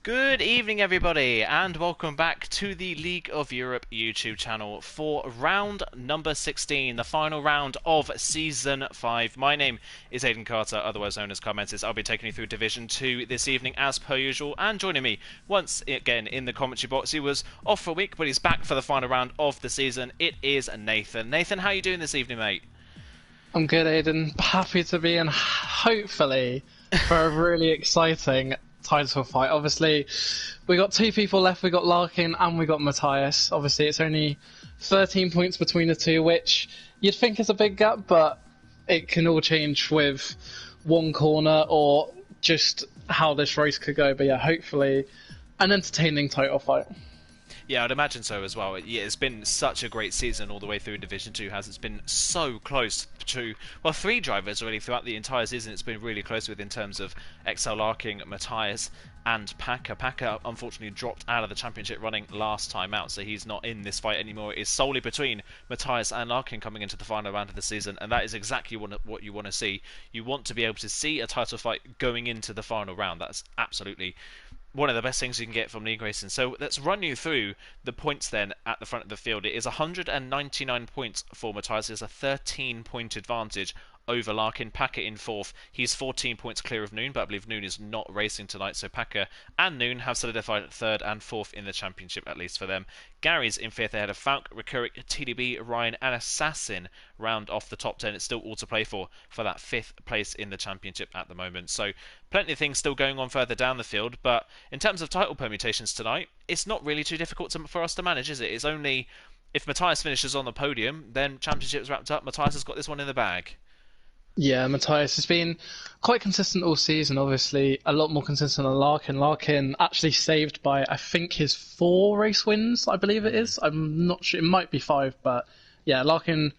Good evening, everybody, and welcome back to the League of Europe YouTube channel for round number 16, the final round of Season 5. My name is Aidan Carter, otherwise known as Carmentis. I'll be taking you through Division 2 this evening, as per usual, and joining me once again in the commentary box. He was off for a week, but he's back for the final round of the season. It is Nathan. Nathan, how are you doing this evening, mate? I'm good, Aidan. Happy to be in, hopefully, for a really exciting title fight. Obviously, we got two people left. We got Larkin and we got Matthias. Obviously, it's only 13 points between the two, which you'd think is a big gap, but it can all change with one corner or just how this race could go. But yeah, hopefully, an entertaining title fight. Yeah, I'd imagine so as well. Yeah, it's been such a great season all the way through Division 2, has it's been so close to, well, three drivers really throughout the entire season it's been really close with in terms of XL Larkin, Matthias and Packer. Packer unfortunately dropped out of the championship running last time out, so he's not in this fight anymore. It is solely between Matthias and Larkin coming into the final round of the season, and that is exactly what you want to see. You want to be able to see a title fight going into the final round. That's absolutely one of the best things you can get from league racing. So let's run you through the points then at the front of the field. It is 199 points for Matthias. It's a 13-point advantage over Larkin. Packer in fourth. He's 14 points clear of Noon, but I believe Noon is not racing tonight, so Packer and Noon have solidified third and fourth in the championship, at least for them. Gary's in fifth ahead of Falk, Recuric, TDB, Ryan and Assassin round off the top 10. It's still all to play for that fifth place in the championship at the moment. So plenty of things still going on further down the field, but in terms of title permutations tonight, it's not really too difficult for us to manage, is it? It's only if Matthias finishes on the podium, then championship's wrapped up. Matthias has got this one in the bag. Yeah, Matthias has been quite consistent all season, obviously a lot more consistent than Larkin. Larkin actually saved by, I think, his 4 race wins, I believe it is. I'm not sure, it might be 5, but yeah, Larkin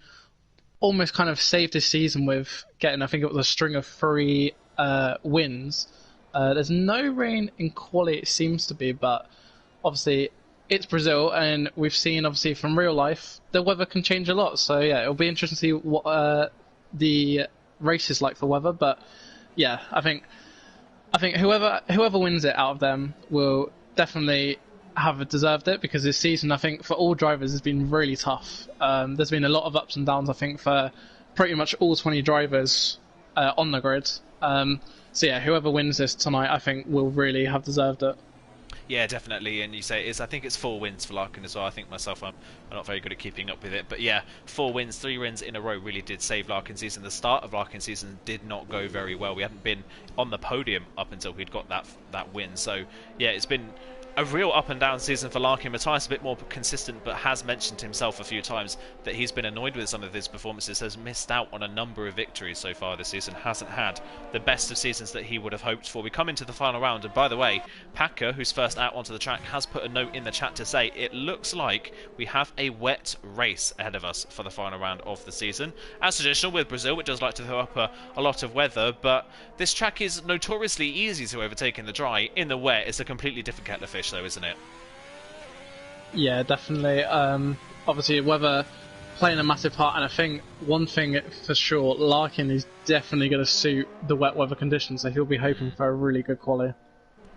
almost kind of saved his season with getting, I think it was a string of 3 wins. There's no rain in quali, it seems to be, but obviously it's Brazil, and we've seen, obviously, from real life, the weather can change a lot. So yeah, it'll be interesting to see what the race is like for weather. But yeah, I think whoever wins it out of them will definitely have deserved it, because this season, I think, for all drivers has been really tough. There's been a lot of ups and downs, I think, for pretty much all 20 drivers on the grid. So yeah, whoever wins this tonight, I think, will really have deserved it. Yeah, definitely, and you say I think it's 4 wins for Larkin as well. I think myself, I'm not very good at keeping up with it, but yeah, 4 wins, 3 wins in a row really did save Larkin's season. The start of Larkin's season did not go very well. We hadn't been on the podium up until we'd got that win. So yeah, it's been a real up and down season for Larkin. Matthias a bit more consistent, but has mentioned himself a few times that he's been annoyed with some of his performances, has missed out on a number of victories so far this season, hasn't had the best of seasons that he would have hoped for. We come into the final round, and by the way, Packer, who's first out onto the track, has put a note in the chat to say it looks like we have a wet race ahead of us for the final round of the season. As traditional with Brazil, it does like to throw up a lot of weather, but this track is notoriously easy to overtake in the dry. In the wet, it's a completely different kettle of fish though, isn't it? Yeah, definitely. Obviously, weather playing a massive part, and I think one thing for sure, Larkin is definitely going to suit the wet weather conditions, so he'll be hoping for a really good quali.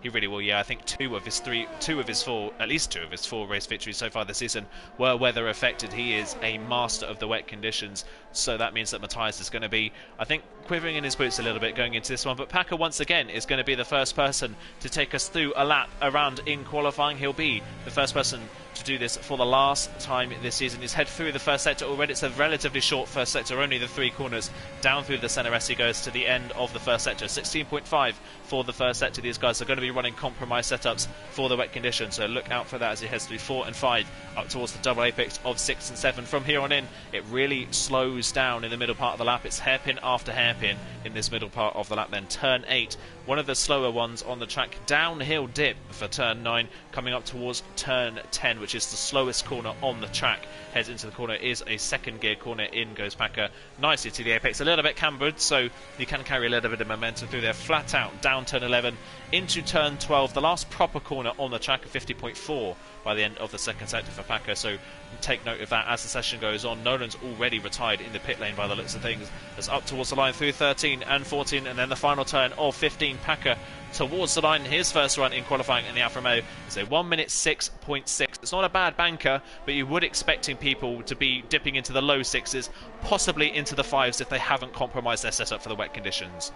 He really will, yeah. I think at least two of his four race victories so far this season were weather affected. He is a master of the wet conditions, so that means that Matthias is going to be, I think, quivering in his boots a little bit going into this one. But Packer, once again, is going to be the first person to take us through a lap around in qualifying. He'll be the first person to do this for the last time this season. He's head through the first sector already. It's a relatively short first sector, only the 3 corners down through the centre as he goes to the end of the first sector. 16.5 for the first sector. These guys are going to be running compromise setups for the wet conditions, so look out for that as he heads through 4 and 5 up towards the double apex of 6 and 7. From here on in, it really slows down in the middle part of the lap. It's hairpin after hairpin in this middle part of the lap. Then turn 8, one of the slower ones on the track, downhill dip for turn 9, coming up towards turn 10, which is the slowest corner on the track. Heads into the corner, is a second gear corner. In goes Packer nicely to the apex, a little bit cambered, so you can carry a little bit of momentum through there. Flat out down turn 11 into turn turn 12, the last proper corner on the track of 50.4 by the end of the second sector for Packer, so take note of that as the session goes on. Nolan's already retired in the pit lane by the looks of things, as up towards the line through 13 and 14, and then the final turn of 15. Packer towards the line. His first run in qualifying in the Alfa Romeo is a 1 minute 6.6. It's not a bad banker, but you would expecting people to be dipping into the low sixes, possibly into the fives if they haven't compromised their setup for the wet conditions.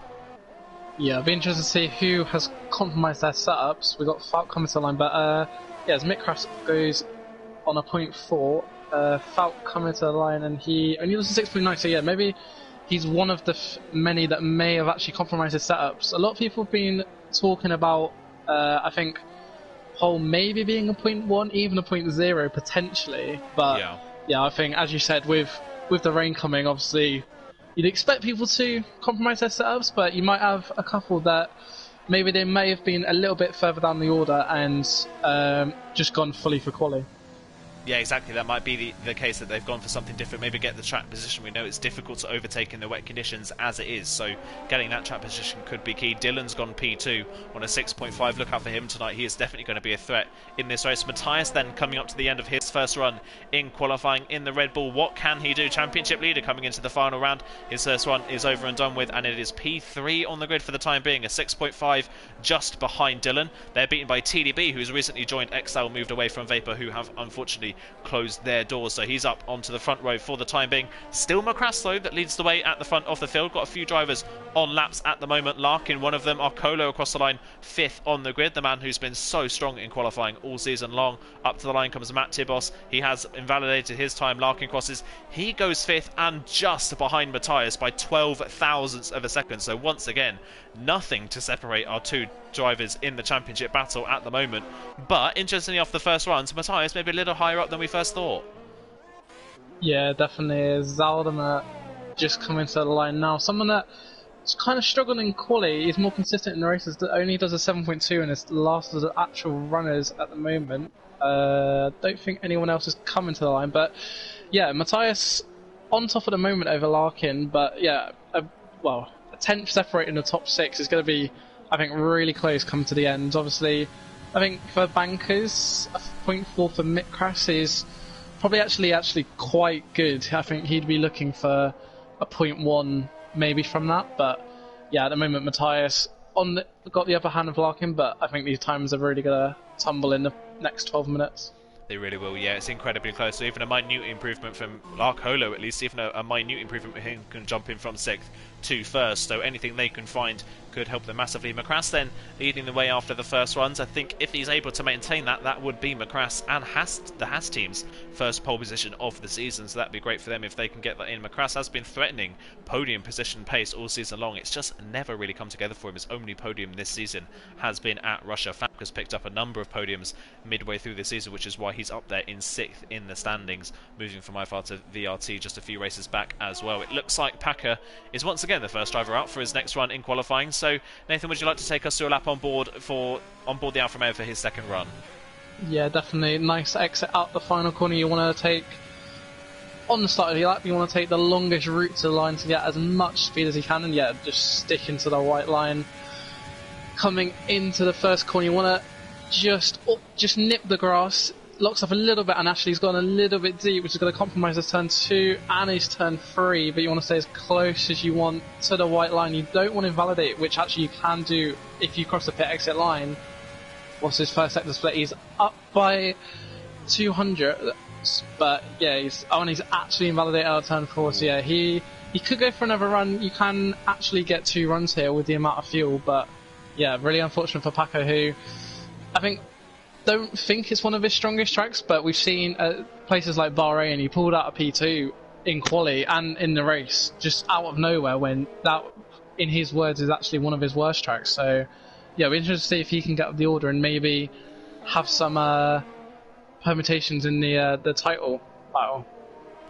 Yeah, I'll be interested to see who has compromised their setups. We've got Falk coming to the line, but as Mick Crass goes on a 0.4, Falk coming to the line, and he only was a 6.9, so yeah, maybe he's one of the many that may have actually compromised his setups. A lot of people have been talking about, I think, Pole maybe being a 0.1, even a 0.0 potentially, but yeah, I think, as you said, with the rain coming, obviously, you'd expect people to compromise their setups, but you might have a couple that maybe they may have been a little bit further down the order and just gone fully for quali. Yeah, exactly. That might be the case that they've gone for something different, maybe get the track position. We know it's difficult to overtake in the wet conditions as it is, so getting that track position could be key. Dylan's gone P2 on a 6.5. Look out for him tonight. He is definitely going to be a threat in this race. Matthias then coming up to the end of his first run in qualifying in the Red Bull. What can he do? Championship leader coming into the final round. His first run is over and done with, and it is P3 on the grid for the time being, a 6.5 just behind Dylan. They're beaten by TDB, who's recently joined XL, moved away from Vapor, who have unfortunately closed their doors, so he's up onto the front row for the time being. Still McCrass though that leads the way at the front of the field. Got a few drivers on laps at the moment. Larkin, one of them. Arcolo across the line, 5th on the grid, the man who's been so strong in qualifying all season long. Up to the line comes Matt Tibos. He has invalidated his time. Larkin crosses, he goes 5th and just behind Matthias by 12 thousandths of a second, so once again nothing to separate our two drivers in the championship battle at the moment. But interestingly, off the first runs, Matthias maybe a little higher up than we first thought. Yeah, definitely is. Zaldana just coming to the line now. Someone that's kind of struggled in quali. He's more consistent in the races. That only does a 7.2 in his last of the actual runners at the moment. Don't think anyone else is coming to the line, but yeah, Matthias on top at the moment over Larkin. But yeah, a 10th separate in the top 6 is going to be, I think, really close come to the end. Obviously, I think for bankers, a 0.4 for Mick Crass is probably actually quite good. I think he'd be looking for a 0.1 maybe from that. But yeah, at the moment, Matthias got the upper hand of Larkin, but I think these times are really going to tumble in the next 12 minutes. They really will, yeah. It's incredibly close. So even a minute improvement from Arcolo, at least, even a minute improvement from him can jump in from 6th to 1st. So anything they can find could help them massively. McCrass then leading the way after the first runs. I think if he's able to maintain that, that would be McCrass and the Haas team's first pole position of the season. So that'd be great for them if they can get that in. McCrass has been threatening podium position pace all season long. It's just never really come together for him. His only podium this season has been at Russia. Falk has picked up a number of podiums midway through the season, which is why he's up there in 6th in the standings, moving from IFR to VRT just a few races back as well. It looks like Packer is once again the first driver out for his next run in qualifying. So Nathan, would you like to take us through a lap on board the Alfa Romeo for his second run? Yeah, definitely. Nice exit out the final corner. You want to take, on the start of your lap, you want to take the longest route to the line to get as much speed as you can, and yeah, just stick into the white line. Coming into the first corner, you want to just nip the grass. Locks up a little bit, and actually he's gone a little bit deep, which is going to compromise his turn 2 and his turn 3, but you want to stay as close as you want to the white line. You don't want to invalidate, which actually you can do if you cross the pit exit line. What's his first sector split? He's up by 200, but yeah, he's actually invalidated out of turn 4, so yeah, he could go for another run. You can actually get 2 runs here with the amount of fuel, but yeah, really unfortunate for Paco, who I don't think it's one of his strongest tracks, but we've seen places like Bahrain, he pulled out a P2 in quali and in the race just out of nowhere, when that, in his words, is actually one of his worst tracks. So yeah, we're interested to see if he can get up the order and maybe have some permutations in the title battle.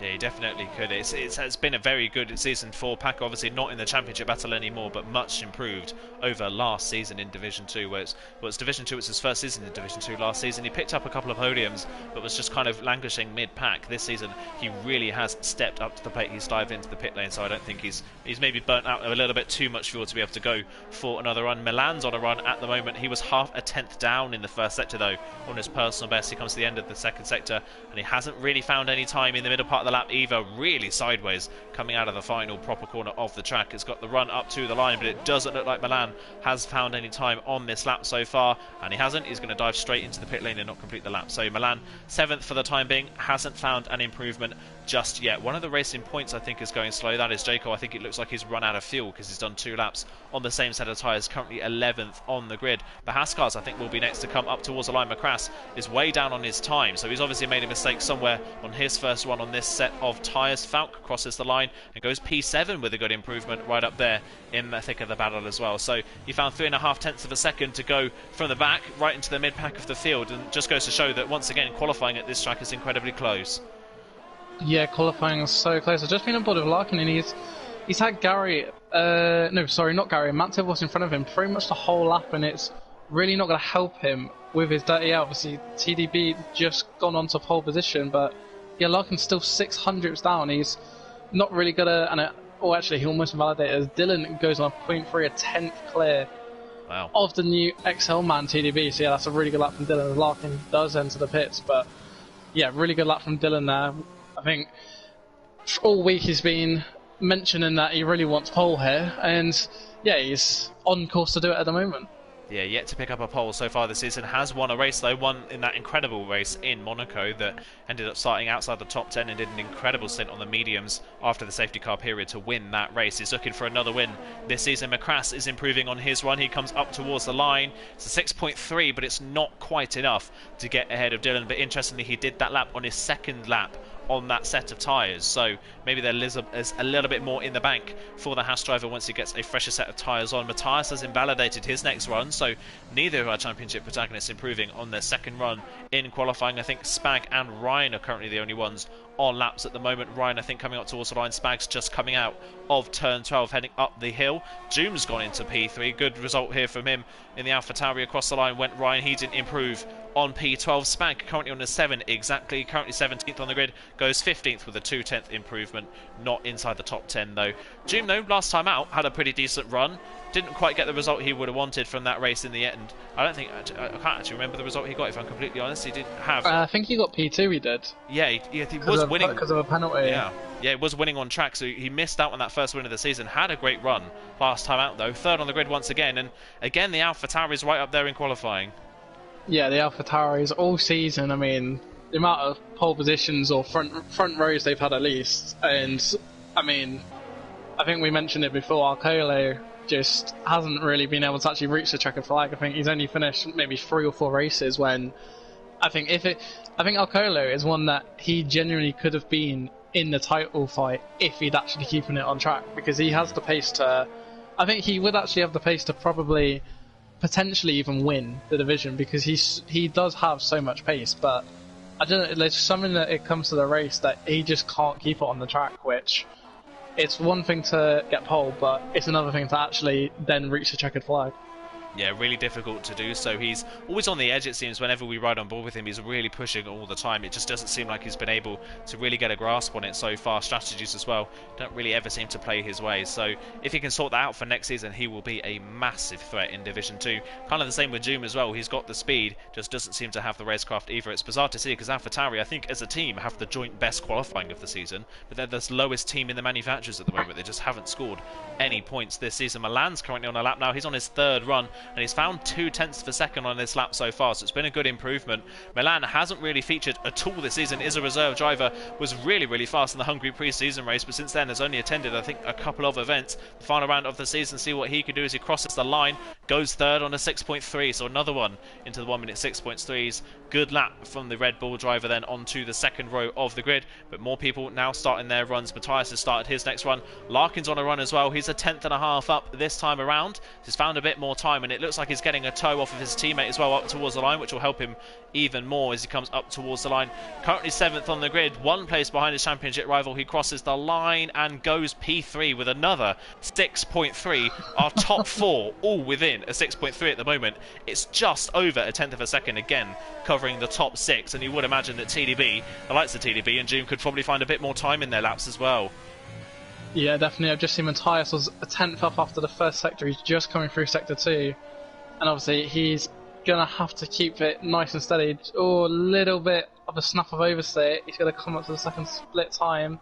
Yeah, he definitely could. It's been a very good season for Paco. Obviously, not in the Championship battle anymore, but much improved over last season in Division 2, where it's Division 2. It's his first season in Division 2 last season. He picked up a couple of podiums, but was just kind of languishing mid-pack. This season, he really has stepped up to the plate. He's dived into the pit lane, so I don't think he's maybe burnt out a little bit too much fuel to be able to go for another run. Milan's on a run at the moment. He was half a tenth down in the first sector, though, on his personal best. He comes to the end of the second sector, and he hasn't really found any time in the middle part of the lap either, really sideways coming out of the final proper corner of the track. It's got the run up to the line, but it doesn't look like Milan has found any time on this lap so far, and he hasn't. He's going to dive straight into the pit lane and not complete the lap. So Milan 7th for the time being, hasn't found an improvement just yet. One of the racing points I think is going slow. That is Jayco. I think it looks like he's run out of fuel because he's done 2 laps on the same set of tyres, currently 11th on the grid. The Haskars I think will be next to come up towards the line. McCrass is way down on his time, so he's obviously made a mistake somewhere on his first one on this set of tyres. Falk crosses the line and goes P7 with a good improvement right up there in the thick of the battle as well. So he found 3.5 tenths of a second to go from the back right into the mid-pack of the field, and just goes to show that once again qualifying at this track is incredibly close. Yeah, qualifying is so close. I've just been on board with Larkin, and he's had Gary, no, sorry, not Gary, Matt Tibbles in front of him pretty much the whole lap, and it's really not going to help him with his dirty out. Obviously, TDB just gone on to pole position, but yeah, Larkin's still 600ths down. He's not really going to, actually, he almost validated as Dylan goes on a 0.3, a 10th clear. Wow. Of the new XL man TDB. So yeah, that's a really good lap from Dylan. Larkin does enter the pits, but yeah, really good lap from Dylan there. I think all week he's been mentioning that he really wants pole here, and yeah, he's on course to do it at the moment. Yeah, yet to pick up a pole so far this season. Has won a race though, won in that incredible race in Monaco that ended up starting outside the top 10 and did an incredible stint on the mediums after the safety car period to win that race. He's looking for another win this season. McCrass is improving on his run. He comes up towards the line. It's a 6.3, but it's not quite enough to get ahead of Dylan. But interestingly, he did that lap on his second lap on that set of tyres, so maybe there is a little bit more in the bank for the Haas driver once he gets a fresher set of tyres on. Matthias has invalidated his next run, so neither of our championship protagonists improving on their second run in qualifying. I think Spag and Ryan are currently the only ones on laps at the moment. Ryan I think coming up towards the line, Spag's just coming out of turn 12 heading up the hill. Doom's gone into P3, good result here from him in the AlphaTauri. Across the line went Ryan, he didn't improve on P12. Spag currently on a 7 exactly, currently 17th on the grid, goes 15th with a 2/10 improvement, not inside the top 10 though. Doom though, last time out, had a pretty decent run, didn't quite get the result he would have wanted from that race in the end. I can't actually remember the result he got, if I'm completely honest. He didn't have... I think he got P2, he did. Yeah, he was winning. Because of a penalty. Yeah, he was winning on track, so he missed out on that first win of the season. Had a great run last time out though, 3rd on the grid once again, and again the AlphaTauri is right up there in qualifying. Yeah, the AlphaTauris all season, I mean, the amount of pole positions or front rows they've had at least, and I mean, I think we mentioned it before, Arcolo just hasn't really been able to actually reach the checkered flag. I think he's only finished maybe 3 or 4 races when I think Arcolo is one that he genuinely could have been in the title fight if he'd actually keeping it on track, because he has the pace to, I think he would actually have the pace to probably potentially even win the division, because he does have so much pace, but I don't know, there's something that it comes to the race that he just can't keep it on the track, which it's one thing to get pole, but it's another thing to actually then reach the checkered flag. Yeah, really difficult to do so. He's always on the edge, it seems. Whenever we ride on board with him, he's really pushing all the time. It just doesn't seem like he's been able to really get a grasp on it so far. Strategies as well don't really ever seem to play his way. So if he can sort that out for next season, he will be a massive threat in Division 2. Kind of the same with Doom as well. He's got the speed, just doesn't seem to have the racecraft either. It's bizarre to see, because AlphaTauri, I think, as a team, have the joint best qualifying of the season, but they're the lowest team in the manufacturers at the moment. They just haven't scored any points this season. Milan's currently on a lap now. He's on his 3rd run, and he's found 2/10 of a second on this lap so far, so it's been a good improvement. Milan hasn't really featured at all this season, is a reserve driver, was really fast in the Hungary pre-season race, but since then has only attended, I think, a couple of events. The final round of the season, see what he can do as he crosses the line, goes 3rd on a 6.3, so another one into the 1 minute 6.3s. Good lap from the Red Bull driver then onto the second row of the grid, but more people now starting their runs. Matthias has started his next run. Larkin's on a run as well. He's a 10th and a half up this time around. He's found a bit more time, and and it looks like he's getting a toe off of his teammate as well up towards the line, which will help him even more as he comes up towards the line. Currently 7th on the grid, 1 place behind his championship rival. He crosses the line and goes P3 with another 6.3. Our top 4 all within a 6.3 at the moment. It's just over a tenth of a second again, covering the top 6, and you would imagine that TDB, the likes of TDB and Doom, could probably find a bit more time in their laps as well. Yeah, definitely. I've just seen Matthias was a tenth up after the first sector. He's just coming through sector 2, and obviously he's gonna have to keep it nice and steady. Oh, a little bit of a snuff of overstay. He's gonna come up to the second split time.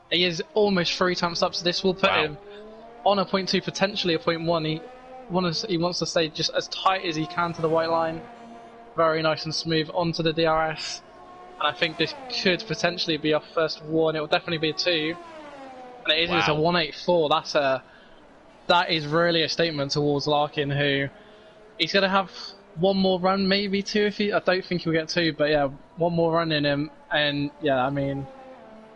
He is almost 3 times up, so this will put him on a 0.2, potentially a 0.1. He wants to stay just as tight as he can to the white line. Very nice and smooth onto the DRS, and I think this could potentially be our first 1. It will definitely be a 2. And it is a 184. That is really a statement towards Larkin, who he's going to have 1 more run, maybe 2 if I don't think he'll get 2, but yeah, 1 more run in him, and yeah, I mean,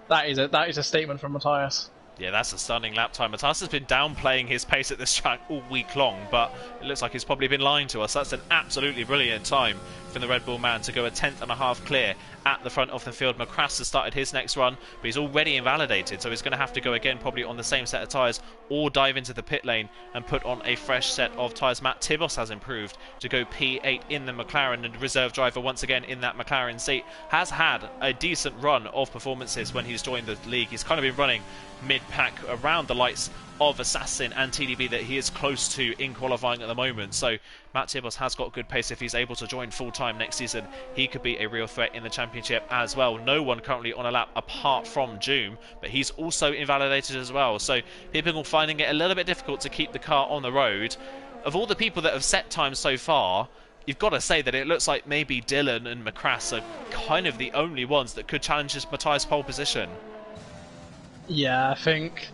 that is a statement from Matthias. Yeah, that's a stunning lap time. Matthias has been downplaying his pace at this track all week long, but it looks like he's probably been lying to us. That's an absolutely brilliant time from the Red Bull man to go a tenth and a half clear at the front of the field. Macrass has started his next run, but he's already invalidated, so he's going to have to go again probably on the same set of tyres or dive into the pit lane and put on a fresh set of tyres. Matt Tibos has improved to go P8 in the McLaren, and reserve driver once again in that McLaren seat has had a decent run of performances when he's joined the league. He's kind of been running mid-pack around the lights of Assassin and TDB that he is close to in qualifying at the moment. So Matt Tibos has got good pace. If he's able to join full-time next season, he could be a real threat in the championship as well. No one currently on a lap apart from Joom, but he's also invalidated as well. So people are finding it a little bit difficult to keep the car on the road. Of all the people that have set times so far, you've got to say that it looks like maybe Dylan and Macrass are kind of the only ones that could challenge his Matthias pole position. Yeah, I think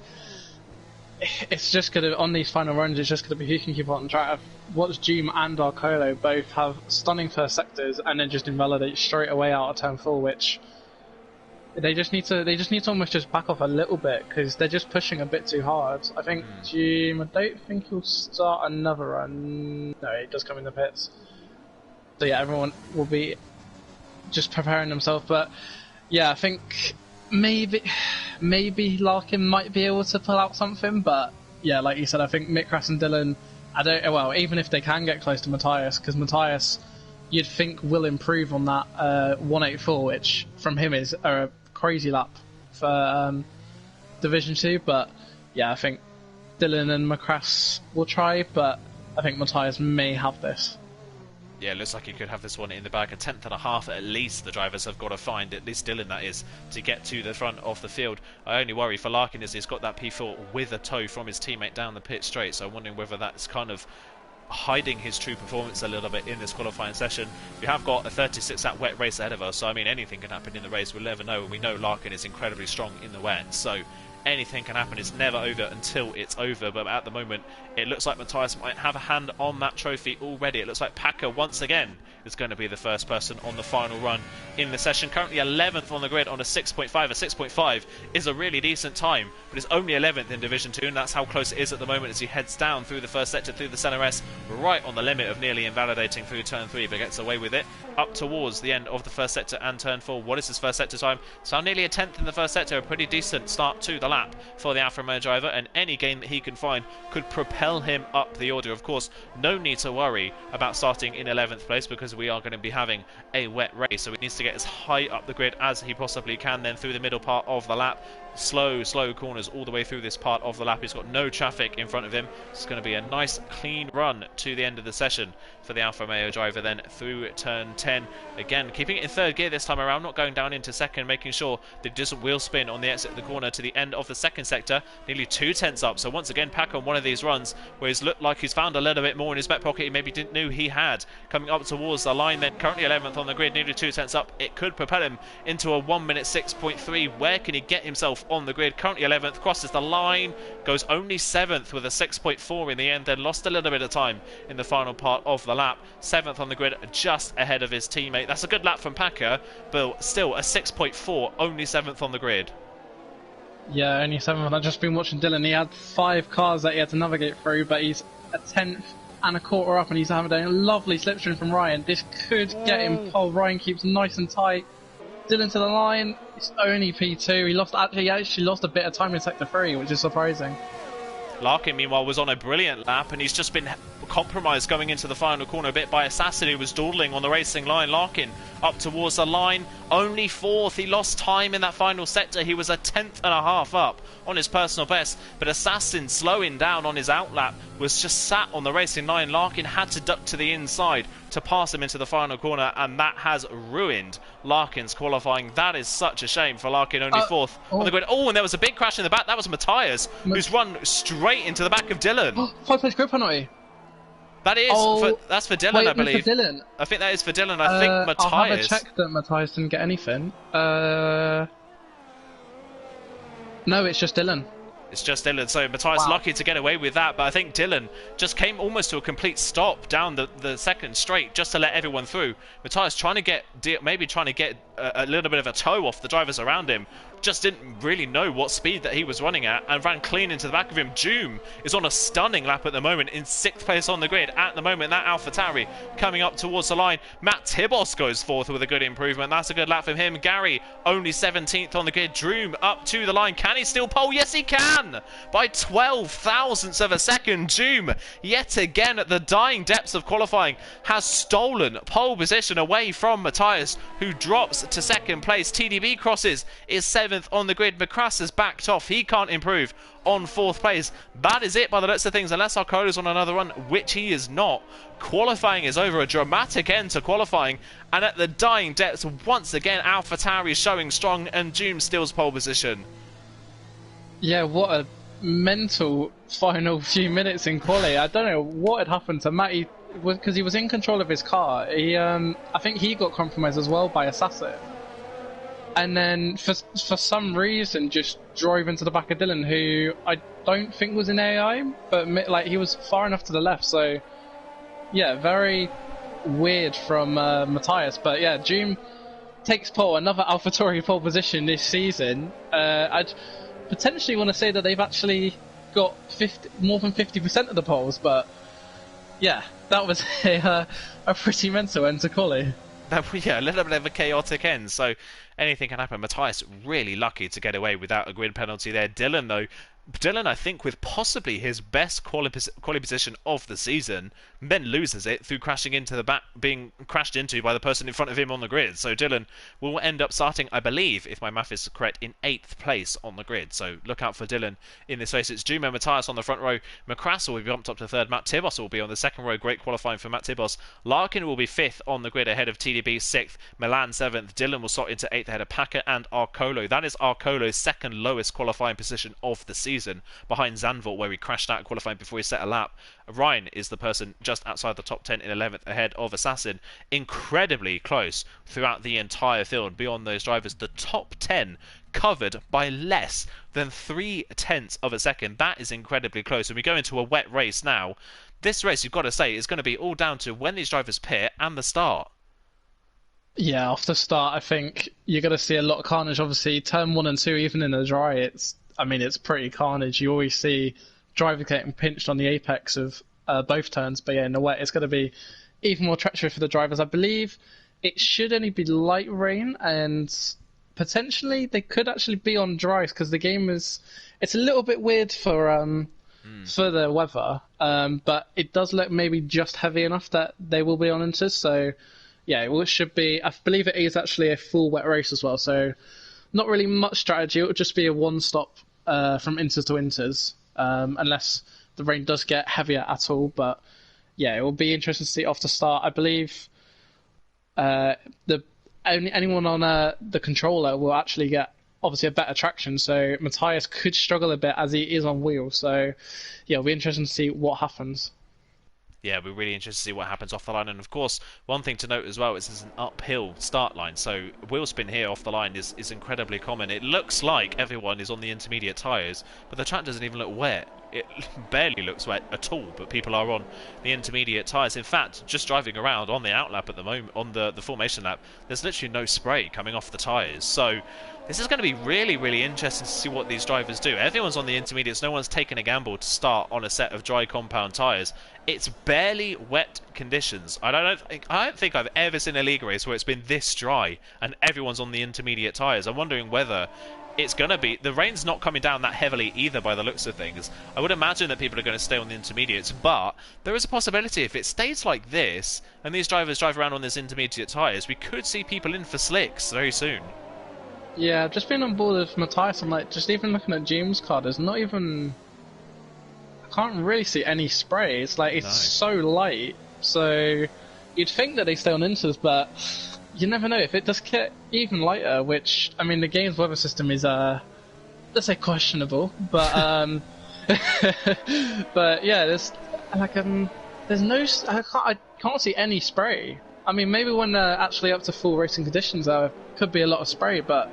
it's just going to, on these final runs, it's just going to be who can keep on track. I've watched Joom and Arcolo both have stunning first sectors and then just invalidate straight away out of turn 4, which they just need to almost just back off a little bit, because they're just pushing a bit too hard. I think Joom, I don't think he'll start another run. No, he does come in the pits. So yeah, everyone will be just preparing themselves, but yeah, I think maybe Larkin might be able to pull out something, but yeah, like you said, I think Macrass and Dylan, even if they can get close to Matthias, because Matthias, you'd think, will improve on that 184, which from him is a crazy lap for Division 2, but yeah, I think Dylan and Macrass will try, but I think Matthias may have this. Yeah, it looks like he could have this one in the bag. A tenth and a half at least the drivers have got to find, at least Dylan that is, to get to the front of the field. I only worry for Larkin is he's got that P4 with a toe from his teammate down the pit straight, so I'm wondering whether that's kind of hiding his true performance a little bit in this qualifying session. We have got a 36-lap wet race ahead of us, so I mean anything can happen in the race. We'll never know, and we know Larkin is incredibly strong in the wet, so anything can happen. It's never over until it's over, but at the moment it looks like Matthias might have a hand on that trophy already. It looks like Packer once again is going to be the first person on the final run in the session. Currently 11th on the grid on a 6.5. A 6.5 is a really decent time, but it's only 11th in Division 2, and that's how close it is at the moment as he heads down through the first sector, through the CNRS, right on the limit of nearly invalidating through turn 3, but gets away with it up towards the end of the first sector and turn 4. What is his first sector time? So nearly a tenth in the first sector, a pretty decent start to the lap for the Alfa Romeo driver, and any gain that he can find could propel him up the order. Of course, no need to worry about starting in 11th place, because we are going to be having a wet race, so he needs to get as high up the grid as he possibly can, then through the middle part of the lap. Slow corners all the way through this part of the lap. He's got no traffic in front of him. It's going to be a nice clean run to the end of the session for the Alfa Romeo driver, then through turn 10. Again, keeping it in third gear this time around, not going down into second, making sure that it doesn't wheel spin on the exit of the corner to the end of the second sector. Nearly 2 tenths up, so once again Pack on one of these runs where he's looked like he's found a little bit more in his back pocket he maybe didn't know he had. Coming up towards the line then, currently 11th on the grid, nearly 2 tenths up. It could propel him into a 1 minute 6.3. Where can he get himself on the grid? Currently 11th, crosses the line, goes only 7th with a 6.4 in the end, then lost a little bit of time in the final part of the lap. 7th on the grid, just ahead of his teammate. That's a good lap from Packer, but still a 6.4, only 7th on the grid. Yeah, only 7th. I've just been watching Dylan. He had 5 cars that he had to navigate through, but he's a 10th and a quarter up, and he's having a lovely slipstream from Ryan. This could get him pole. Ryan keeps nice and tight. Dylan to the line. It's only P2. He actually lost a bit of time in sector 3, which is surprising. Larkin, meanwhile, was on a brilliant lap, and he's just been compromised going into the final corner a bit by Assassin, who was dawdling on the racing line. Larkin up towards the line, only 4th. He lost time in that final sector. He was a 10th and a half up on his personal best, but Assassin, slowing down on his outlap, was just sat on the racing line. Larkin had to duck to the inside to pass him into the final corner, and that has ruined Larkin's qualifying. That is such a shame for Larkin, only 4th on the grid. Oh, and there was a big crash in the back. That was Matthias, who's run straight into the back of Dylan. 5-place grid penalty. That is, that's for Dylan, wait, I believe. For Dylan. I think that is for Dylan. I think Matthias... I'll have a check that Matthias didn't get anything. No, it's just Dylan. It's just Dylan, so Matthias lucky to get away with that, but I think Dylan just came almost to a complete stop down the second straight just to let everyone through. Matthias trying to get a little bit of a toe off the drivers around him, just didn't really know what speed that he was running at and ran clean into the back of him. Joom is on a stunning lap at the moment, in 6th place on the grid at the moment. That AlphaTauri coming up towards the line. Matt Tibos goes 4th with a good improvement. That's a good lap from him. Gary only 17th on the grid. Droom up to the line. Can he still pole? Yes, he can! By 12 thousandths of a second. Joom, yet again at the dying depths of qualifying, has stolen pole position away from Matthias, who drops to 2nd place. TDB crosses, is 7th on the grid. McCrass has backed off. He can't improve on 4th place. That is it by the looks of things, unless Arcola's on another run, which he is not. Qualifying is over. A dramatic end to qualifying, and at the dying depths, once again, AlphaTauri showing strong, and Joom steals pole position. Yeah, what a mental final few minutes in quali. I don't know what had happened to Matty, because he was in control of his car. I think he got compromised as well by Assassin. And then, for some reason, just drove into the back of Dylan, who I don't think was in AI, but like he was far enough to the left. So, yeah, very weird from Matthias. But yeah, Joom takes pole, another AlphaTauri pole position this season. I'd potentially want to say that they've actually got more than 50% of the poles, but yeah, that was a pretty mental end to quali. Yeah, a little bit of a chaotic end, so anything can happen. Matthias really lucky to get away without a grid penalty there. Dylan, though, I think with possibly his best quali position of the season, then loses it through crashing into the back, being crashed into by the person in front of him on the grid. So Dylan will end up starting, I believe, if my math is correct, in 8th place on the grid. So look out for Dylan in this race. It's Joom and Matthias on the front row. McCrass will be bumped up to 3rd. Matt Tibos will be on the 2nd row. Great qualifying for Matt Tibos. Larkin will be 5th on the grid ahead of TDB 6th. Milan 7th. Dylan will slot into 8th ahead of Packer and Arcolo. That is Arcolo's 2nd lowest qualifying position of the season, behind Zandvoort, where he crashed out qualifying before he set a lap. Ryan is the person just outside the top 10 in 11th ahead of Assassin. Incredibly close throughout the entire field beyond those drivers. The top 10 covered by less than 0.3 of a second. That is incredibly close. And we go into a wet race now. This race, you've got to say, is going to be all down to when these drivers pit and the start. Yeah, off the start, I think you're going to see a lot of carnage. Obviously, turn 1 and 2, even in the dry, it's pretty carnage. You always see drivers getting pinched on the apex of both turns, but yeah, in the wet, it's going to be even more treacherous for the drivers. I believe it should only be light rain, and potentially they could actually be on dries, because the game it's a little bit weird for the weather, but it does look maybe just heavy enough that they will be on inters. So yeah, it should be. I believe it is actually a full wet race as well. So not really much strategy. It will just be a one-stop from inters to inters, unless the rain does get heavier at all. But yeah, it will be interesting to see off the start. I believe anyone on the controller will actually get obviously a better traction. So Matthias could struggle a bit as he is on wheel. So yeah, it'll be interesting to see what happens. Yeah, we're really interested to see what happens off the line. And of course, one thing to note as well is it's an uphill start line. So wheel spin here off the line is incredibly common. It looks like everyone is on the intermediate tyres, but the track doesn't even look wet. it barely looks wet at all, but people are on the intermediate tyres. In fact, just driving around on the outlap at the moment, on the formation lap, there's literally no spray coming off the tyres. So this is going to be really, really interesting to see what these drivers do. Everyone's on the intermediates. No one's taken a gamble to start on a set of dry compound tyres. It's barely wet conditions. I don't think I've ever seen a league race where it's been this dry and everyone's on the intermediate tyres. I'm wondering whether it's going to be... The rain's not coming down that heavily either by the looks of things. I would imagine that people are going to stay on the intermediates, but there is a possibility if it stays like this and these drivers drive around on these intermediate tyres, we could see people in for slicks very soon. Yeah, just being on board with Matthias, I'm like, just even looking at Jim's car, there's not even... I can't really see any spray. It's like, it's so light, so you'd think that they stay on inters, but you never know. If it does get even lighter, which, I mean, the game's weather system is, let's say questionable, but, but yeah, there's, like, there's no, I can't see any spray. I mean, maybe when they're actually up to full racing conditions, there could be a lot of spray, but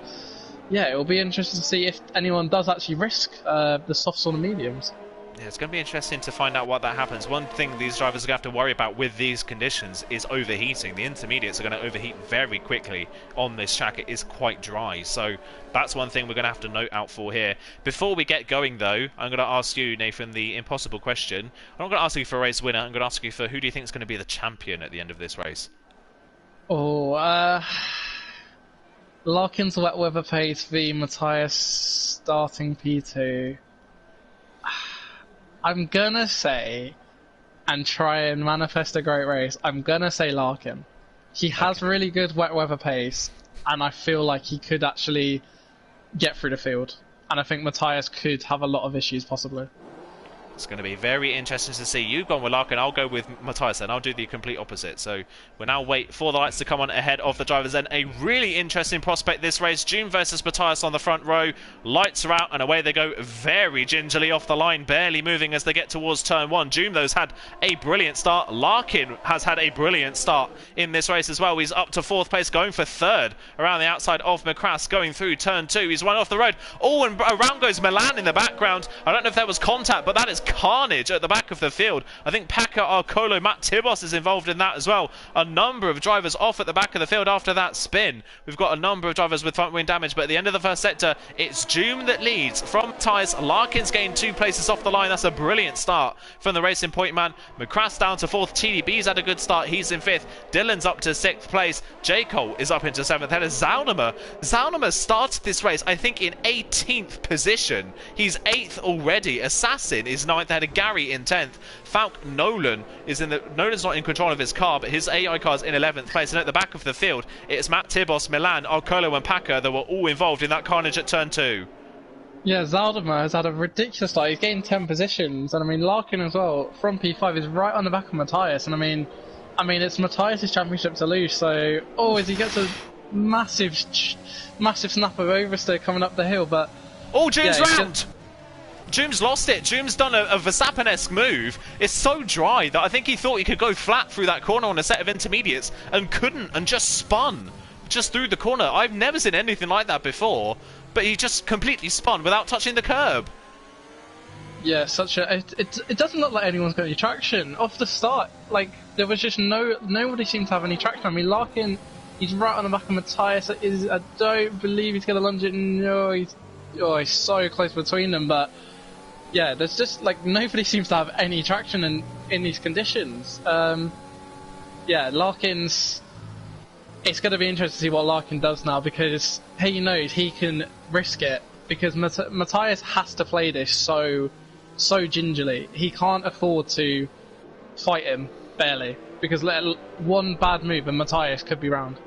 yeah, it will be interesting to see if anyone does actually risk the softs or the mediums. Yeah, it's going to be interesting to find out what that happens. One thing these drivers are going to have to worry about with these conditions is overheating. The intermediates are going to overheat very quickly on this track. It is quite dry, so that's one thing we're going to have to note out for here. Before we get going, though, I'm going to ask you, Nathan, the impossible question. I'm not going to ask you for a race winner. I'm going to ask you for who do you think is going to be the champion at the end of this race? Oh, Larkin's wet weather pace v Matthias starting P2. I'm gonna say, and try and manifest a great race, I'm gonna say Larkin. He has really good wet weather pace, and I feel like he could actually get through the field. And I think Matthias could have a lot of issues, possibly. It's going to be very interesting to see. You've gone with Larkin, I'll go with Matthias then. I'll do the complete opposite. So we'll now wait for the lights to come on ahead of the drivers then. A really interesting prospect this race. June versus Matthias on the front row. Lights are out and away they go very gingerly off the line, barely moving as they get towards turn one. June, though, has had a brilliant start. Larkin has had a brilliant start in this race as well. He's up to fourth place, going for third around the outside of McCrass, going through turn two. He's run off the road. Oh, and around goes Milan in the background. I don't know if there was contact, but that is carnage at the back of the field. I think Packer, Arcolo, Matt Tibos is involved in that as well. A number of drivers off at the back of the field after that spin. We've got a number of drivers with front wing damage, but at the end of the first sector, it's Doom that leads from Tyres. Larkin's gained 2 places off the line. That's a brilliant start from the Racing Point man. McCrass down to 4th. TDB's had a good start. He's in 5th. Dylan's up to 6th place. J. Cole is up into 7th. Then Zaunama. Zaunama started this race, I think, in 18th position. He's 8th already. Assassin is 9th. They had a Gary in 10th. Falk Nolan is in the... Nolan's not in control of his car, but his AI car's in 11th place. And at the back of the field, it's Matt Tibos, Milan, Arcolo and Packer that were all involved in that carnage at turn 2. Yeah, Zaldemar has had a ridiculous start. He's gained 10 positions. And I mean, Larkin as well, from P5, is right on the back of Matthias. And I mean, it's Matthias' championship to lose. So, as he gets a massive snap of oversteer coming up the hill. But oh, June's round! Joome's lost it. Joome's done a Verstappen-esque move. It's so dry that I think he thought he could go flat through that corner on a set of intermediates and couldn't, and just spun just through the corner. I've never seen anything like that before, but he just completely spun without touching the curb. Yeah, it doesn't look like anyone's got any traction off the start. Like, there was just nobody seemed to have any traction. I mean, Larkin, he's right on the back of Matthias. I don't believe he's going to lunge it. No, he's so close between them, but yeah, there's just like nobody seems to have any traction in these conditions. Yeah, Larkin's. It's going to be interesting to see what Larkin does now, because he knows he can risk it, because Matthias has to play this so gingerly. He can't afford to fight him barely, because one bad move and Matthias could be round.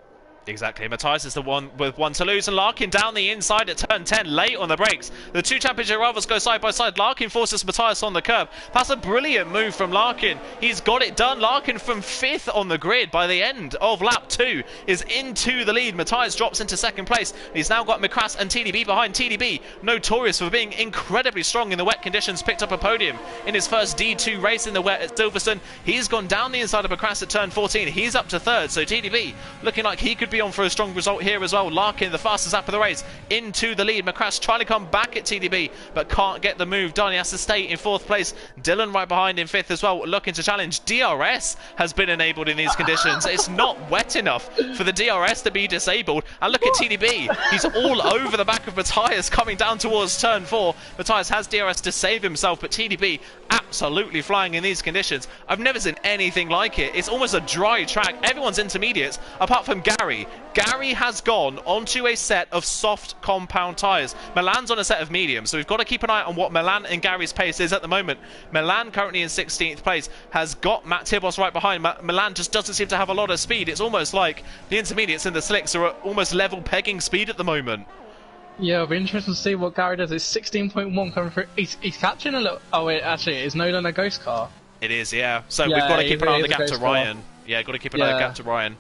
Exactly. Matthias is the one with one to lose, and Larkin down the inside at turn 10, late on the brakes. The two championship rivals go side by side. Larkin forces Matthias on the curb. That's a brilliant move from Larkin. He's got it done. Larkin from 5th on the grid by the end of lap 2 is into the lead. Matthias drops into 2nd place. He's now got McCrass and TDB behind. TDB, notorious for being incredibly strong in the wet conditions, picked up a podium in his first D2 race in the wet at Silverstone. He's gone down the inside of McCrass at turn 14. He's up to 3rd, so TDB looking like he could be TDB on for a strong result here as well. Larkin, the fastest lap of the race, into the lead. McCrash trying to come back at TDB, but can't get the move done. He has to stay in 4th place. Dylan right behind in 5th as well, looking to challenge. DRS has been enabled in these conditions. It's not wet enough for the DRS to be disabled. And look at TDB. He's all over the back of Matthias coming down towards turn 4. Matthias has DRS to save himself, but TDB absolutely flying in these conditions. I've never seen anything like it. It's almost a dry track. Everyone's intermediates apart from Gary. Gary has gone onto a set of soft compound tyres. Milan's on a set of mediums, so we've got to keep an eye on what Milan and Gary's pace is at the moment. Milan, currently in 16th place, has got Matt Tibos right behind. Milan just doesn't seem to have a lot of speed. It's almost like the intermediates and the slicks are at almost level pegging speed at the moment. Yeah, it'll be interesting to see what Gary does. It's 16.1 coming through. He's catching a little... Oh, wait, actually, is Nolan a ghost car? It is, yeah. So we've got to keep an eye on the gap to Ryan. Yeah, got to keep an eye on the gap to Ryan.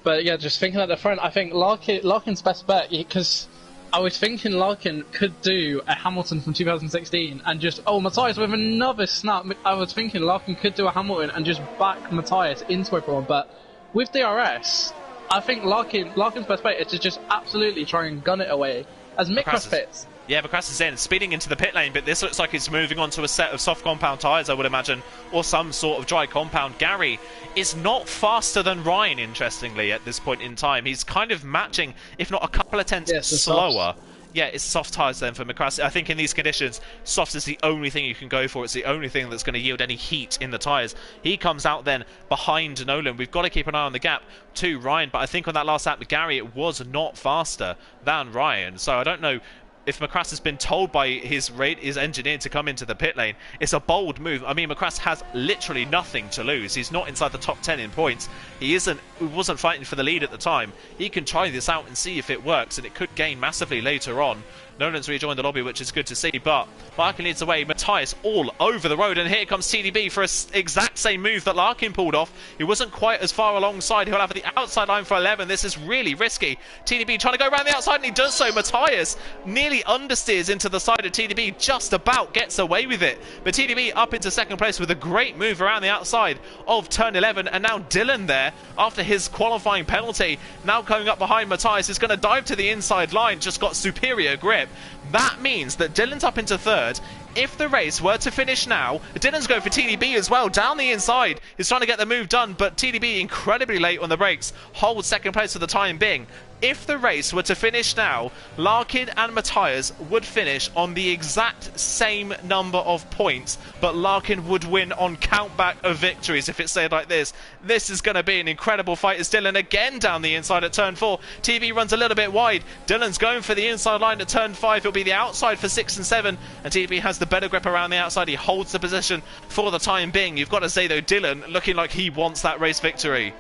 But yeah, just thinking at the front, I think Larkin's best bet, because I was thinking Larkin could do a Hamilton from 2016 and just, Matthias with another snap. I was thinking Larkin could do a Hamilton and just back Matthias into everyone, but with DRS, I think Larkin's best bet is to just absolutely try and gun it away as Mikras pits. Yeah, Macrass is in, speeding into the pit lane, but this looks like it's moving on to a set of soft compound tyres, I would imagine, or some sort of dry compound. Gary is not faster than Ryan, interestingly, at this point in time. He's kind of matching, if not a couple of tenths slower. Yeah, it's soft tyres then for Macrass. I think in these conditions, soft is the only thing you can go for. It's the only thing that's going to yield any heat in the tyres. He comes out then behind Nolan. We've got to keep an eye on the gap to Ryan, but I think on that last lap with Gary, it was not faster than Ryan. So I don't know if Macrass has been told by his engineer to come into the pit lane. It's a bold move. I mean, Macrass has literally nothing to lose. He's not inside the top 10 in points. He wasn't fighting for the lead at the time. He can try this out and see if it works, and it could gain massively later on. Nolan's rejoined the lobby, which is good to see, but Larkin leads away. Matthias all over the road, and here comes TDB for an exact same move that Larkin pulled off. He wasn't quite as far alongside. He'll have the outside line for 11. This is really risky. TDB trying to go around the outside, and he does so. Matthias nearly understeers into the side of TDB, just about gets away with it. But TDB up into 2nd place with a great move around the outside of turn 11, and now Dylan there, after his qualifying penalty, now coming up behind Matthias, is going to dive to the inside line, just got superior grip. That means that Dylan's up into 3rd. If the race were to finish now, Dylan's going for TDB as well, down the inside. He's trying to get the move done, but TDB incredibly late on the brakes, holds 2nd place for the time being. If the race were to finish now, Larkin and Matthias would finish on the exact same number of points, but Larkin would win on countback of victories if it stayed like this. This is going to be an incredible fight as Dylan again down the inside at turn 4. TB runs a little bit wide. Dylan's going for the inside line at turn 5. It'll be the outside for 6 and 7, and TB has the better grip around the outside. He holds the position for the time being. You've got to say though, Dylan looking like he wants that race victory.